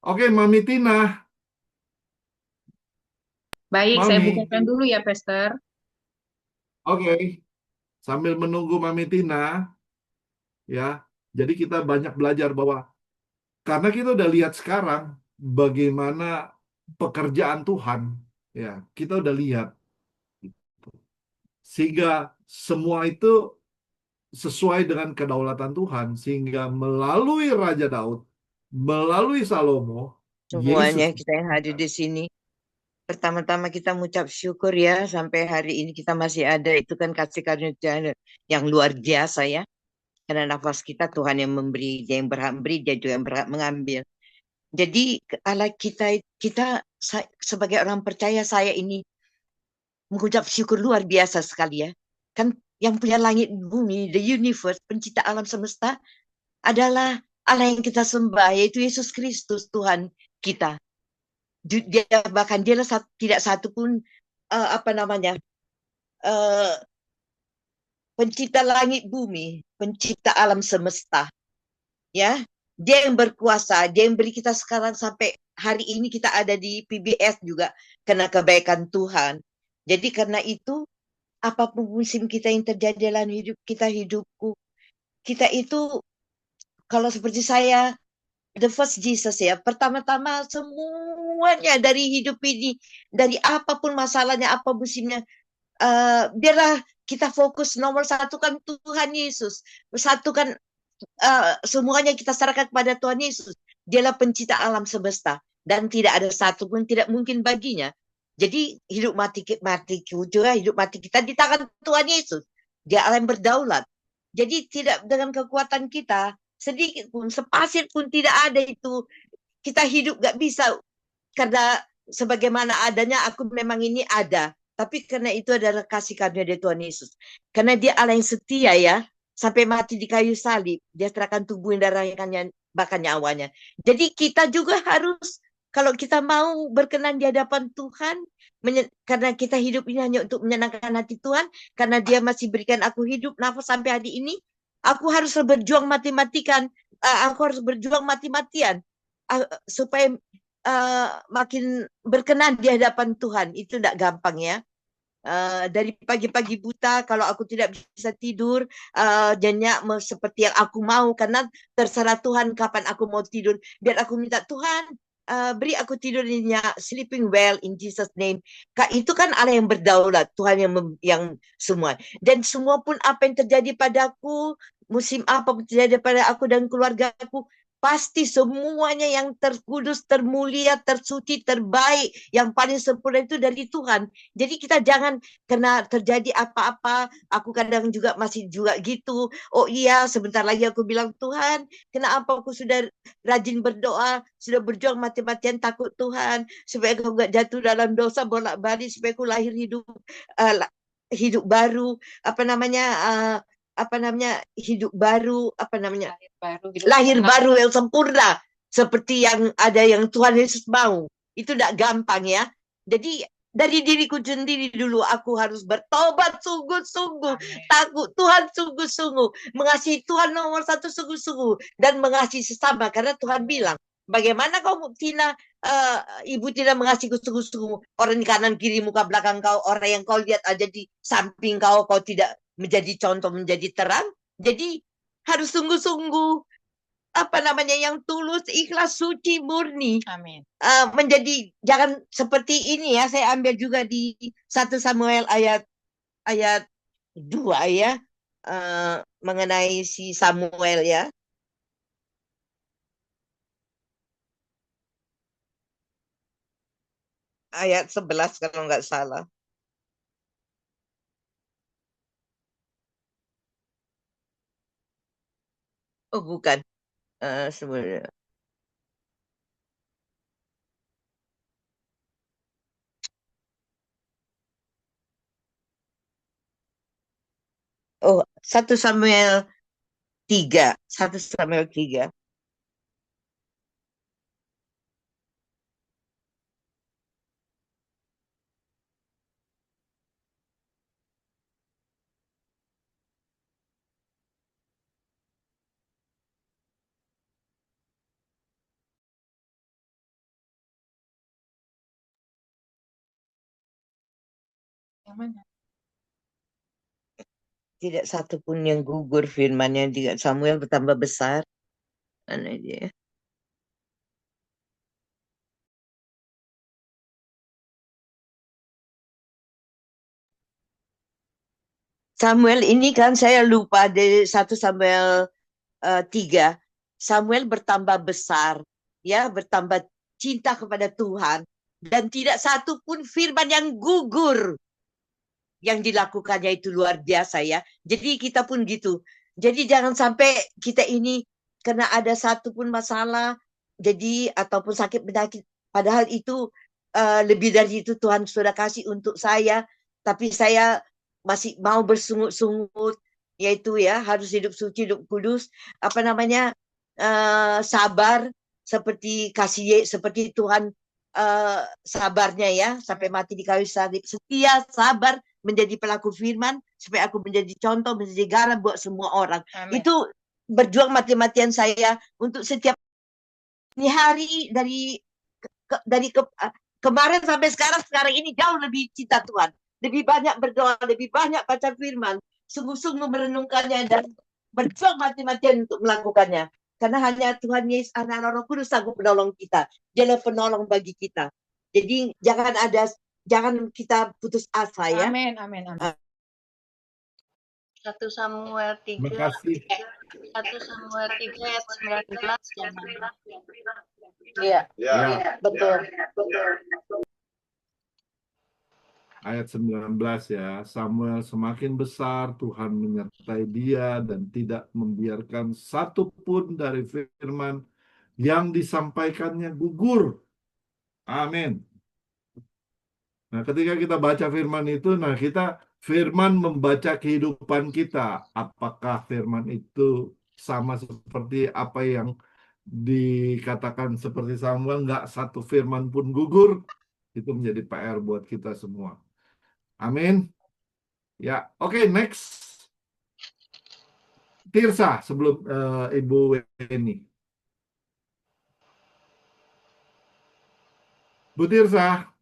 Oke, Mami Tina. Baik, saya Mami, bukakan dulu ya, Pastor. oke. Sambil menunggu Mami Tina, ya. Jadi kita banyak belajar bahwa karena kita udah lihat sekarang bagaimana pekerjaan Tuhan, ya. Kita udah lihat sehingga semua itu sesuai dengan kedaulatan Tuhan sehingga melalui Raja Daud, melalui Salomo, Semuanya Yesus. kita yang hadir di sini. Pertama-tama kita mengucap syukur ya sampai hari ini kita masih ada. Itu kan kasih karunia Tuhan yang luar biasa ya. Karena nafas kita Tuhan yang memberi, dia yang berhak memberi, dia juga yang berhak mengambil. Jadi Allah kita sebagai orang percaya saya ini mengucap syukur luar biasa sekali ya. Kan yang punya langit bumi, the universe, pencipta alam semesta adalah Allah yang kita sembah, yaitu Yesus Kristus Tuhan kita. Dia bahkan dia tidak satu pun apa namanya eh, pencipta langit bumi, pencipta alam semesta, ya. Dia yang berkuasa, dia yang beri kita sekarang sampai hari ini kita ada di PBS juga karena kebaikan Tuhan. Jadi karena itu apapun musim kita yang terjadi dalam hidup kita, hidupku, kita itu kalau seperti saya, the first Jesus ya, pertama-tama semuanya dari hidup ini, dari apapun masalahnya, apa musimnya, biarlah kita fokus nomor satu kan Tuhan Yesus. Satu kan semuanya kita serahkan kepada Tuhan Yesus. Dialah pencipta alam semesta dan tidak ada satu pun tidak mungkin baginya. Jadi hidup mati juga hidup mati kita di tangan Tuhan Yesus. Dia Allah yang berdaulat. Jadi tidak dengan kekuatan kita sedikit pun sepasir pun tidak ada itu kita hidup gak bisa karena sebagaimana adanya aku memang ini ada. Tapi karena itu adalah kasih karunia dari Tuhan Yesus. Karena dia Allah yang setia ya. Sampai mati di kayu salib. Dia serahkan tubuh dan darahnya bahkan nyawanya. Jadi kita juga harus kalau kita mau berkenan di hadapan Tuhan. Karena kita hidup ini hanya untuk menyenangkan hati Tuhan. Karena dia masih berikan aku hidup nafas sampai hari ini. Aku harus berjuang mati-matikan. Aku harus berjuang mati-matian. Supaya makin berkenan di hadapan Tuhan. Itu tidak gampang ya. Dari pagi-pagi buta kalau aku tidak bisa tidur nyenyak seperti yang aku mau karena terserah Tuhan kapan aku mau tidur biar aku minta Tuhan beri aku tidur nyenyak sleeping well in Jesus name. Itu kan Allah yang berdaulat Tuhan yang semua dan semua pun apa yang terjadi padaku musim apa pun terjadi pada aku dan keluargaku pasti semuanya yang terkudus, termulia, tersuci, terbaik, yang paling sempurna itu dari Tuhan. Jadi kita jangan kena terjadi apa-apa. Aku kadang juga masih juga gitu. Oh iya, sebentar lagi aku bilang Tuhan, kenapa aku sudah rajin berdoa, sudah berjuang mati-matian takut Tuhan, supaya aku gak jatuh dalam dosa bolak-balik, supaya aku lahir hidup baru, apa namanya hidup baru, apa namanya lahir baru yang sempurna seperti yang ada yang Tuhan Yesus mau. Itu tidak gampang ya. Jadi dari diriku sendiri dulu aku harus bertobat sungguh-sungguh, takut Tuhan sungguh-sungguh, mengasihi Tuhan nomor satu sungguh-sungguh dan mengasihi sesama karena Tuhan bilang, bagaimana kau Tina, ibu tidak mengasihiku sungguh-sungguh, orang di kanan kiri muka belakang kau, orang yang kau lihat aja di samping kau tidak menjadi contoh menjadi terang. Jadi harus sungguh-sungguh apa namanya yang tulus, ikhlas, suci, murni. Amin. Menjadi jangan seperti ini ya. Saya ambil juga di 1 Samuel ayat 2 ya. Mengenai si Samuel ya. Ayat 11 kalau nggak salah. Oh bukan. Sebenarnya. Oh, 1 Samuel 3. 1 Samuel 3. Yang mana? Tidak satu pun yang gugur firman-Nya. Samuel bertambah besar. Mana dia? Samuel ini kan saya lupa dari 1 Samuel 3. Samuel bertambah besar, ya, bertambah cinta kepada Tuhan, dan tidak satu pun firman yang gugur yang dilakukannya itu luar biasa ya. Jadi kita pun gitu. Jadi jangan sampai kita ini kena ada satu pun masalah, jadi ataupun sakit penyakit. Padahal itu lebih dari itu Tuhan sudah kasih untuk saya, tapi saya masih mau bersungut-sungut, yaitu ya harus hidup suci, hidup kudus, apa namanya, sabar seperti seperti Tuhan sabarnya ya sampai mati di kayu salib, setia sabar menjadi pelaku firman supaya aku menjadi contoh, menjadi garam buat semua orang. Amin. Itu berjuang mati-matian saya untuk setiap hari dari kemarin sampai sekarang ini jauh lebih cinta Tuhan, lebih banyak berdoa, lebih banyak baca firman, sungguh-sungguh merenungkannya dan berjuang mati-matian untuk melakukannya. Karena hanya Tuhan Yesus, Anak Roh Kudus sanggup menolong kita. Dialah penolong bagi kita. Jadi jangan kita putus asa ya. Amin, amin, amin. 1 Samuel 3 Terima kasih. 1 Samuel 3 ayat 19 jangan. Iya, Ya, betul. ayat 19 ya. Samuel semakin besar, Tuhan menyertai dia dan tidak membiarkan satu pun dari firman yang disampaikannya gugur. Amin. Nah, ketika kita baca firman itu, firman membaca kehidupan kita. Apakah firman itu sama seperti apa yang dikatakan seperti Samuel, nggak satu firman pun gugur? Itu menjadi PR buat kita semua. Amin. Ya, oke, next. Tirsa sebelum Ibu Weni. Bu Tirsa.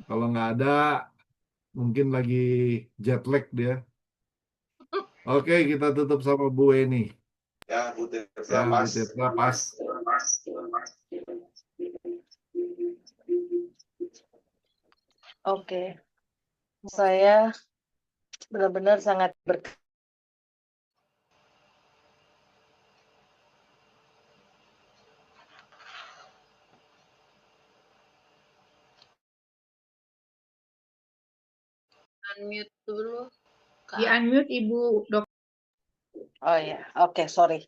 Kalau nggak ada, mungkin lagi jet lag dia. Oke, kita tutup sama Bu Weni. Ya, Bu Tirza, Ya, Bu pas. Tirsa, pas. Oke, saya benar-benar sangat Unmute dulu. Di unmute Ibu Dok. Oh ya, oke, sorry.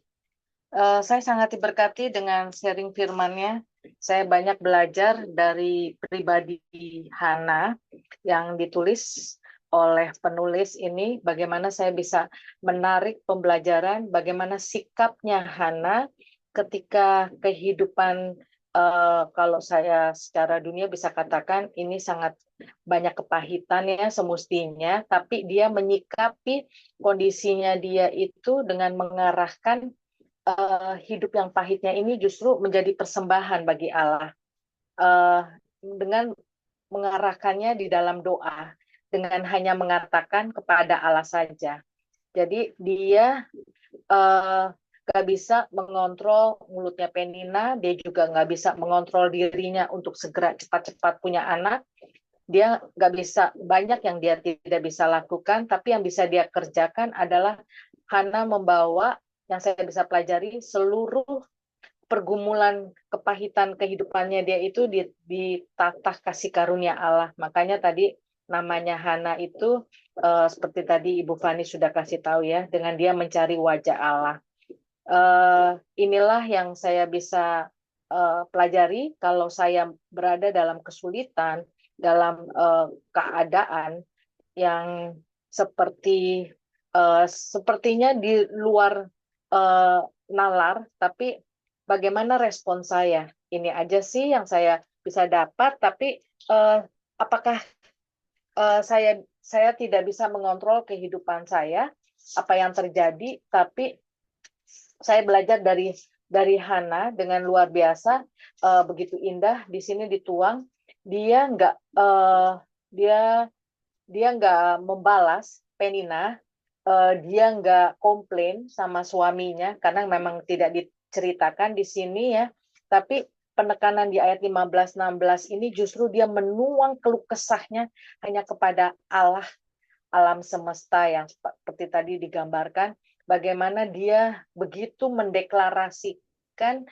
Saya sangat diberkati dengan sharing firman-Nya. Saya banyak belajar dari pribadi Hana yang ditulis oleh penulis ini, bagaimana saya bisa menarik pembelajaran, bagaimana sikapnya Hana ketika kehidupan, kalau saya secara dunia bisa katakan ini sangat banyak kepahitan ya semestinya, tapi dia menyikapi kondisinya dia itu dengan mengarahkan hidup yang pahitnya ini justru menjadi persembahan bagi Allah, dengan mengarahkannya di dalam doa, dengan hanya mengatakan kepada Allah saja. Jadi dia nggak bisa mengontrol mulutnya Penina, dia juga nggak bisa mengontrol dirinya untuk segera cepat-cepat punya anak. Dia nggak bisa, banyak yang dia tidak bisa lakukan, tapi yang bisa dia kerjakan adalah Hana membawa, yang saya bisa pelajari, seluruh pergumulan kepahitan kehidupannya dia itu ditatah kasih karunia Allah. Makanya tadi namanya Hana itu seperti tadi Ibu Fani sudah kasih tahu ya, dengan dia mencari wajah Allah. Inilah yang saya bisa pelajari kalau saya berada dalam kesulitan, dalam keadaan yang sepertinya di luar nalar, tapi bagaimana respon saya? Ini aja sih yang saya bisa dapat, tapi apakah saya tidak bisa mengontrol kehidupan saya, apa yang terjadi, tapi saya belajar dari dari Hana dengan luar biasa, begitu indah di sini dituang. Dia nggak dia nggak membalas Penina, dia nggak komplain sama suaminya karena memang tidak diceritakan di sini ya. Tapi penekanan di ayat 15-16 ini justru dia menuang keluh kesahnya hanya kepada Allah alam semesta yang seperti tadi digambarkan, bagaimana dia begitu mendeklarasikan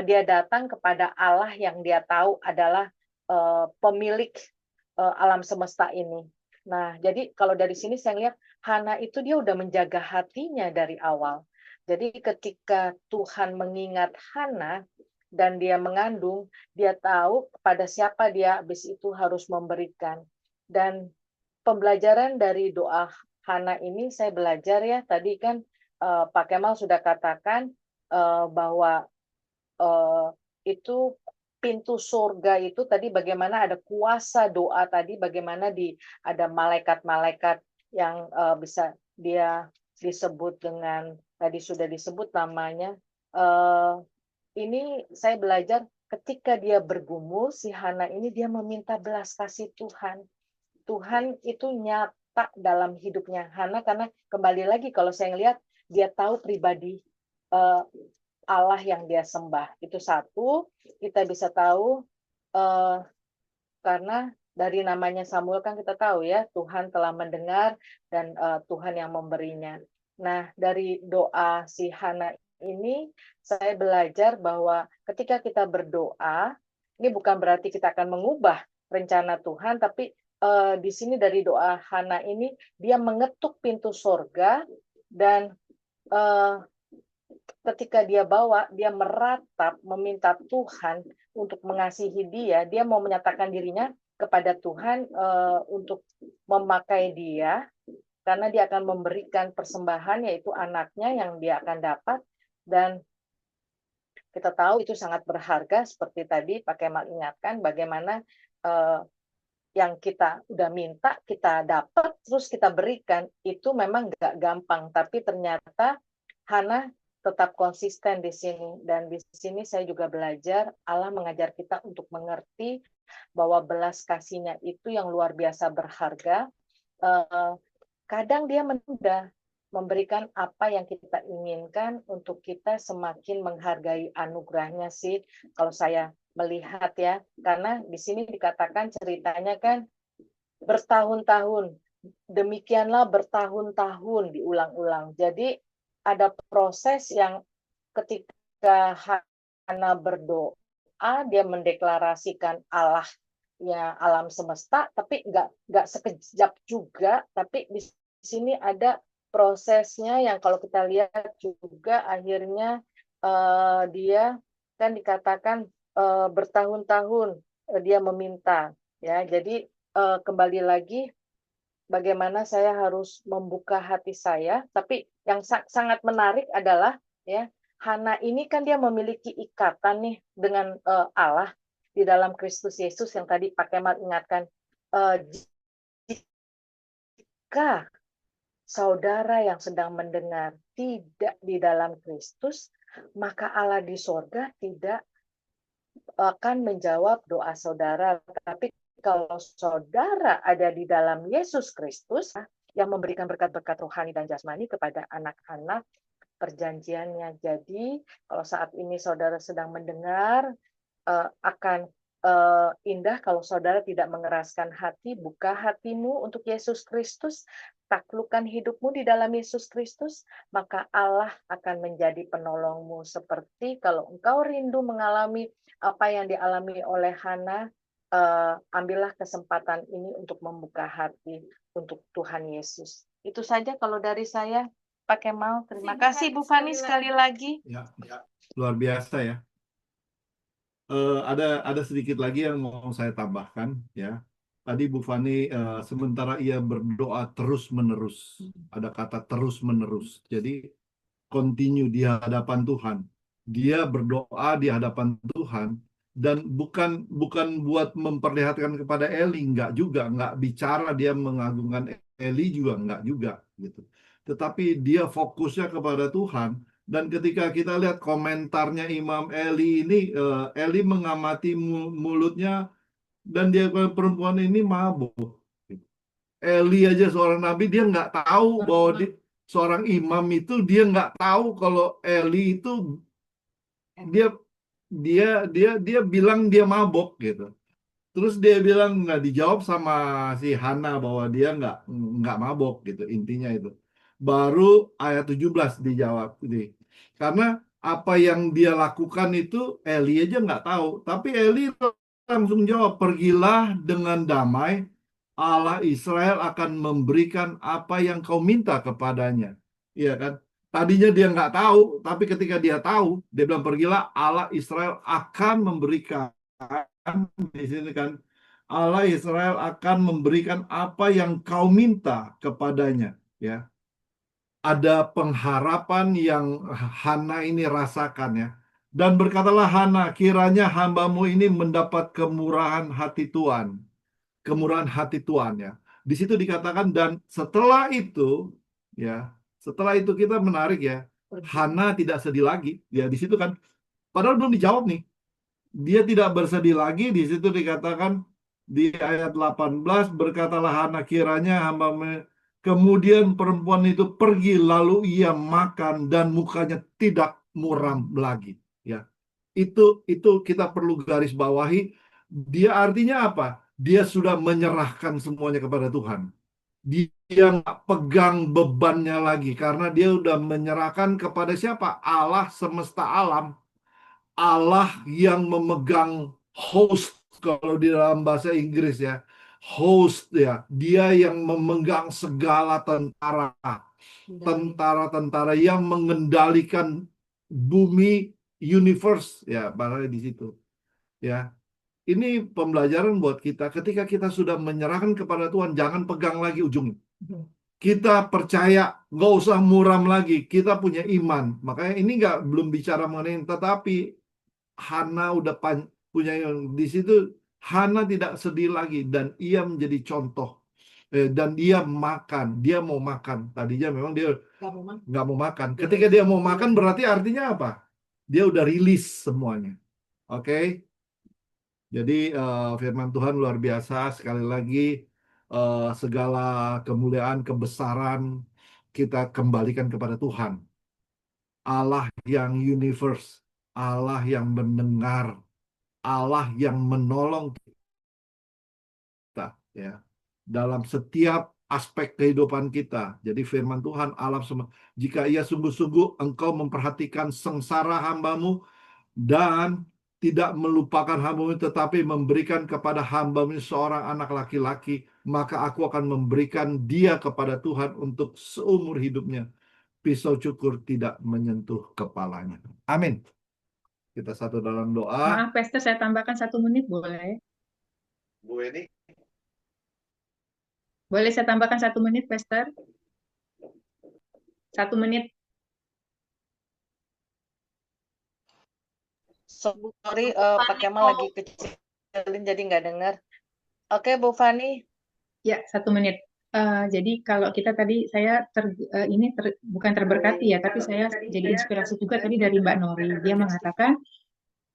dia datang kepada Allah yang dia tahu adalah pemilik alam semesta ini. Nah, jadi kalau dari sini saya lihat Hana itu dia udah menjaga hatinya dari awal. Jadi ketika Tuhan mengingat Hana dan dia mengandung, dia tahu kepada siapa dia habis itu harus memberikan. Dan pembelajaran dari doa Hana ini saya belajar ya, tadi kan Pak Kemal sudah katakan bahwa itu pintu surga itu tadi bagaimana ada kuasa doa tadi, bagaimana ada malaikat-malaikat yang bisa dia disebut dengan, tadi sudah disebut namanya. Ini saya belajar ketika dia bergumul, si Hana ini dia meminta belas kasih Tuhan. Tuhan itu nyata dalam hidupnya Hana, karena kembali lagi kalau saya lihat dia tahu pribadi Allah yang dia sembah. Itu satu, kita bisa tahu karena dari namanya Samuel kan kita tahu ya, Tuhan telah mendengar dan Tuhan yang memberinya. Nah, dari doa si Hana ini saya belajar bahwa ketika kita berdoa, ini bukan berarti kita akan mengubah rencana Tuhan, tapi di sini dari doa Hana ini dia mengetuk pintu surga dan ketika dia meratap meminta Tuhan untuk mengasihi dia mau menyatakan dirinya kepada Tuhan untuk memakai dia, karena dia akan memberikan persembahan yaitu anaknya yang dia akan dapat. Dan kita tahu itu sangat berharga, seperti tadi Pak Kemal ingatkan bagaimana yang kita udah minta, kita dapat, terus kita berikan, itu memang nggak gampang. Tapi ternyata Hana tetap konsisten di sini. Dan di sini saya juga belajar, Allah mengajar kita untuk mengerti bahwa belas kasihnya itu yang luar biasa berharga. Kadang dia menunda memberikan apa yang kita inginkan untuk kita semakin menghargai anugerahnya sih, kalau saya melihat ya, karena di sini dikatakan ceritanya kan bertahun-tahun, demikianlah bertahun-tahun diulang-ulang. Jadi ada proses yang ketika Hana berdoa, dia mendeklarasikan Allah ya alam semesta, tapi nggak sekejap juga, tapi di sini ada prosesnya yang kalau kita lihat juga akhirnya dia kan dikatakan bertahun-tahun dia meminta ya. Jadi kembali lagi bagaimana saya harus membuka hati saya. Tapi yang sangat menarik adalah ya, Hana ini kan dia memiliki ikatan nih dengan Allah di dalam Kristus Yesus yang tadi Pak Kemal ingatkan. Jika saudara yang sedang mendengar tidak di dalam Kristus, maka Allah di sorga tidak akan menjawab doa saudara. Tapi kalau saudara ada di dalam Yesus Kristus yang memberikan berkat-berkat rohani dan jasmani kepada anak-anak perjanjiannya. Jadi kalau saat ini saudara sedang mendengar, akan indah kalau saudara tidak mengeraskan hati, buka hatimu untuk Yesus Kristus, taklukkan hidupmu di dalam Yesus Kristus, maka Allah akan menjadi penolongmu. Seperti kalau engkau rindu mengalami apa yang dialami oleh Hana, ambillah kesempatan ini untuk membuka hati untuk Tuhan Yesus. Itu saja kalau dari saya, Pak Kemal. Terima kasih Bu Fani sekali lagi. Ya, luar biasa ya. Ada sedikit lagi yang mau saya tambahkan ya. Tadi Bu Fani sementara ia berdoa terus-menerus, ada kata terus-menerus. Jadi continue di hadapan Tuhan. Dia berdoa di hadapan Tuhan dan bukan buat memperlihatkan kepada Eli, nggak bicara dia mengagungkan Eli juga, nggak juga gitu. Tetapi dia fokusnya kepada Tuhan Dan ketika kita lihat komentarnya Imam Eli ini, Eli mengamati mulutnya dan dia perempuan ini mabuk. Eli aja seorang nabi, dia nggak tahu bahwa seorang imam itu dia nggak tahu kalau Eli itu dia dia bilang dia mabok gitu. Terus dia bilang nggak dijawab sama si Hana bahwa dia nggak mabok gitu, intinya itu. Baru ayat 17 dijawab ini. Karena apa yang dia lakukan itu Eli aja nggak tahu, tapi Eli langsung jawab, pergilah dengan damai, Allah Israel akan memberikan apa yang kau minta kepadanya. Iya kan? Tadinya dia nggak tahu, tapi ketika dia tahu, dia bilang pergilah, Allah Israel akan memberikan, di sini kan, Allah Israel akan memberikan apa yang kau minta kepadanya. Ya, ada pengharapan yang Hana ini rasakan ya. Dan berkatalah Hana, kiranya hambamu ini mendapat kemurahan hati Tuhan. Kemurahan hati Tuhan ya. Di situ dikatakan dan setelah itu ya, setelah itu kita menarik ya. Hana tidak sedih lagi. Ya di situ kan padahal belum dijawab nih. Dia tidak bersedih lagi, di situ dikatakan di ayat 18 berkatalah Hana kiranya hamba kemudian perempuan itu pergi lalu ia makan dan mukanya tidak muram lagi ya. Itu kita perlu garis bawahi, dia artinya apa? Dia sudah menyerahkan semuanya kepada Tuhan. Dia nggak pegang bebannya lagi karena dia udah menyerahkan kepada siapa? Allah semesta alam. Allah yang memegang host, kalau di dalam bahasa Inggris ya, host ya, dia yang memegang segala tentara yang mengendalikan bumi, universe ya, barangkali di situ ya. Ini pembelajaran buat kita, ketika kita sudah menyerahkan kepada Tuhan, jangan pegang lagi ujungnya. Kita percaya, nggak usah muram lagi, kita punya iman. Makanya ini belum bicara mengenai, tetapi Hana udah punya di situ. Hana tidak sedih lagi dan ia menjadi contoh. Dan dia mau makan. Tadinya memang dia nggak mau makan. Ketika dia mau makan berarti artinya apa? Dia udah rilis semuanya. Oke? Jadi firman Tuhan luar biasa. Sekali lagi segala kemuliaan, kebesaran kita kembalikan kepada Tuhan. Allah yang universe, Allah yang mendengar, Allah yang menolong kita ya dalam setiap aspek kehidupan kita. Jadi firman Tuhan alam semua. Jika ia sungguh-sungguh engkau memperhatikan sengsara hambamu dan tidak melupakan hambamu tetapi memberikan kepada hambamu seorang anak laki-laki, maka aku akan memberikan dia kepada Tuhan untuk seumur hidupnya. Pisau cukur tidak menyentuh kepalanya. Amin. Kita satu dalam doa. Maaf, Pastor, saya tambahkan 1 menit, boleh? Bu Eni. Boleh saya tambahkan 1 menit, Pastor? 1 menit. Sorry, Pak Kemal lagi kecilin jadi nggak dengar. Oke, Bu Fani. Ya, 1 menit. Jadi kalau kita tadi saya bukan terberkati ya, tapi saya jadi inspirasi juga tadi dari Mbak Nori. Dia mengatakan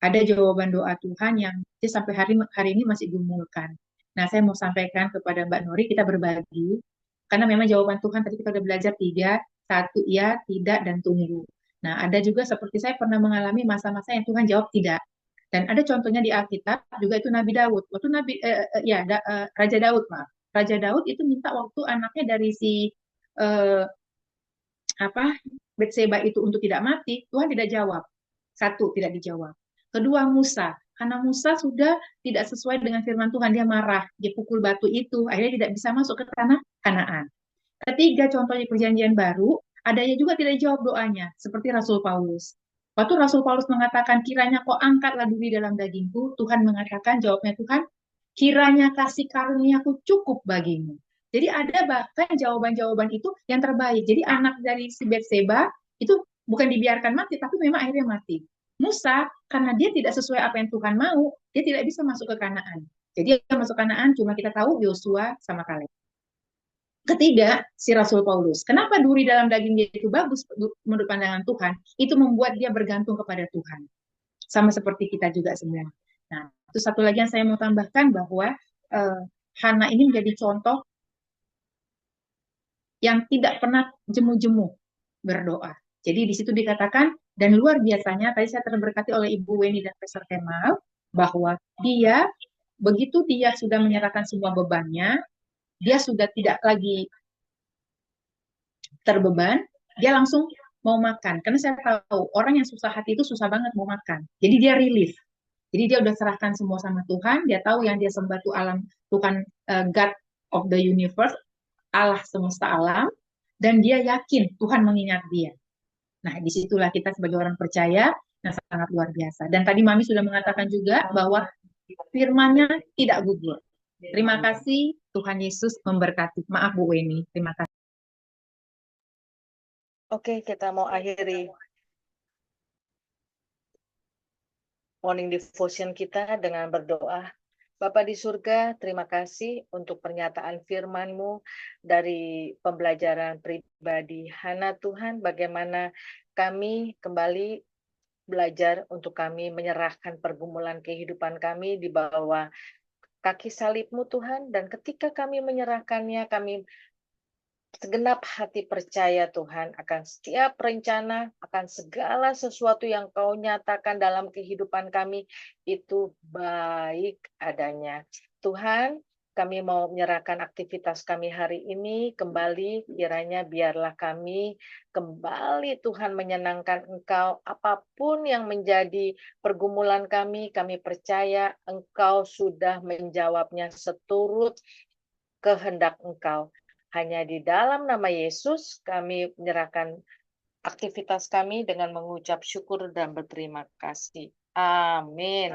ada jawaban doa Tuhan yang dia sampai hari ini masih gumulkan. Nah, saya mau sampaikan kepada Mbak Nori, kita berbagi. Karena memang jawaban Tuhan tadi kita udah belajar 3, 1 ya, tidak, dan tunggu. Nah, ada juga seperti saya pernah mengalami masa-masa yang Tuhan jawab tidak. Dan ada contohnya di Alkitab juga itu Nabi Daud. Waktu Raja Daud, maaf. Raja Daud itu minta waktu anaknya dari si Betseba itu untuk tidak mati, Tuhan tidak jawab. 1, tidak dijawab. Kedua, Musa. Karena Musa sudah tidak sesuai dengan firman Tuhan, dia marah, dia pukul batu itu, akhirnya tidak bisa masuk ke tanah Kanaan. Ketiga, contohnya perjanjian baru, adanya juga tidak dijawab doanya, seperti Rasul Paulus. Waktu Rasul Paulus mengatakan, kiranya kau angkatlah duri dalam dagingku, Tuhan mengatakan, jawabnya Tuhan, kiranya kasih karuniaku cukup bagimu. Jadi ada bahkan jawaban-jawaban itu yang terbaik. Jadi anak dari si Betseba itu bukan dibiarkan mati, tapi memang akhirnya mati. Musa, karena dia tidak sesuai apa yang Tuhan mau, dia tidak bisa masuk ke Kanaan. Jadi yang masuk Kanaan cuma kita tahu Yosua sama Kaleb. Ketiga, si Rasul Paulus. Kenapa duri dalam daging dia itu bagus menurut pandangan Tuhan? Itu membuat dia bergantung kepada Tuhan. Sama seperti kita juga semua. Nah, itu satu lagi yang saya mau tambahkan bahwa Hana ini menjadi contoh yang tidak pernah jemu-jemu berdoa. Jadi di situ dikatakan, dan luar biasanya, tadi saya terberkati oleh Ibu Weni dan Pastor Kemal, bahwa dia, begitu dia sudah menyerahkan semua bebannya, dia sudah tidak lagi terbeban, dia langsung mau makan. Karena saya tahu, orang yang susah hati itu susah banget mau makan. Jadi dia relief. Jadi dia udah serahkan semua sama Tuhan, dia tahu yang dia sembah itu alam, Tuhan, God of the universe, Allah semesta alam, dan dia yakin Tuhan mengingat dia. Nah, disitulah kita sebagai orang percaya, yang sangat luar biasa. Dan tadi Mami sudah mengatakan juga bahwa firman-Nya tidak gugur. Terima kasih, Tuhan Yesus memberkati. Maaf Bu Weni, terima kasih. Oke, kita mau akhiri morning devotion kita dengan berdoa. Bapa di surga, terima kasih untuk pernyataan firman-Mu dari pembelajaran pribadi Hana Tuhan, bagaimana kami kembali belajar untuk kami menyerahkan pergumulan kehidupan kami di bawah kaki salib-Mu Tuhan, dan ketika kami menyerahkannya, kami segenap hati percaya Tuhan akan setiap rencana, akan segala sesuatu yang Kau nyatakan dalam kehidupan kami itu baik adanya. Tuhan, kami mau menyerahkan aktivitas kami hari ini kembali, kiranya biarlah kami kembali Tuhan menyenangkan Engkau. Apapun yang menjadi pergumulan kami percaya Engkau sudah menjawabnya seturut kehendak Engkau. Hanya di dalam nama Yesus kami menyerahkan aktivitas kami dengan mengucap syukur dan berterima kasih. Amin.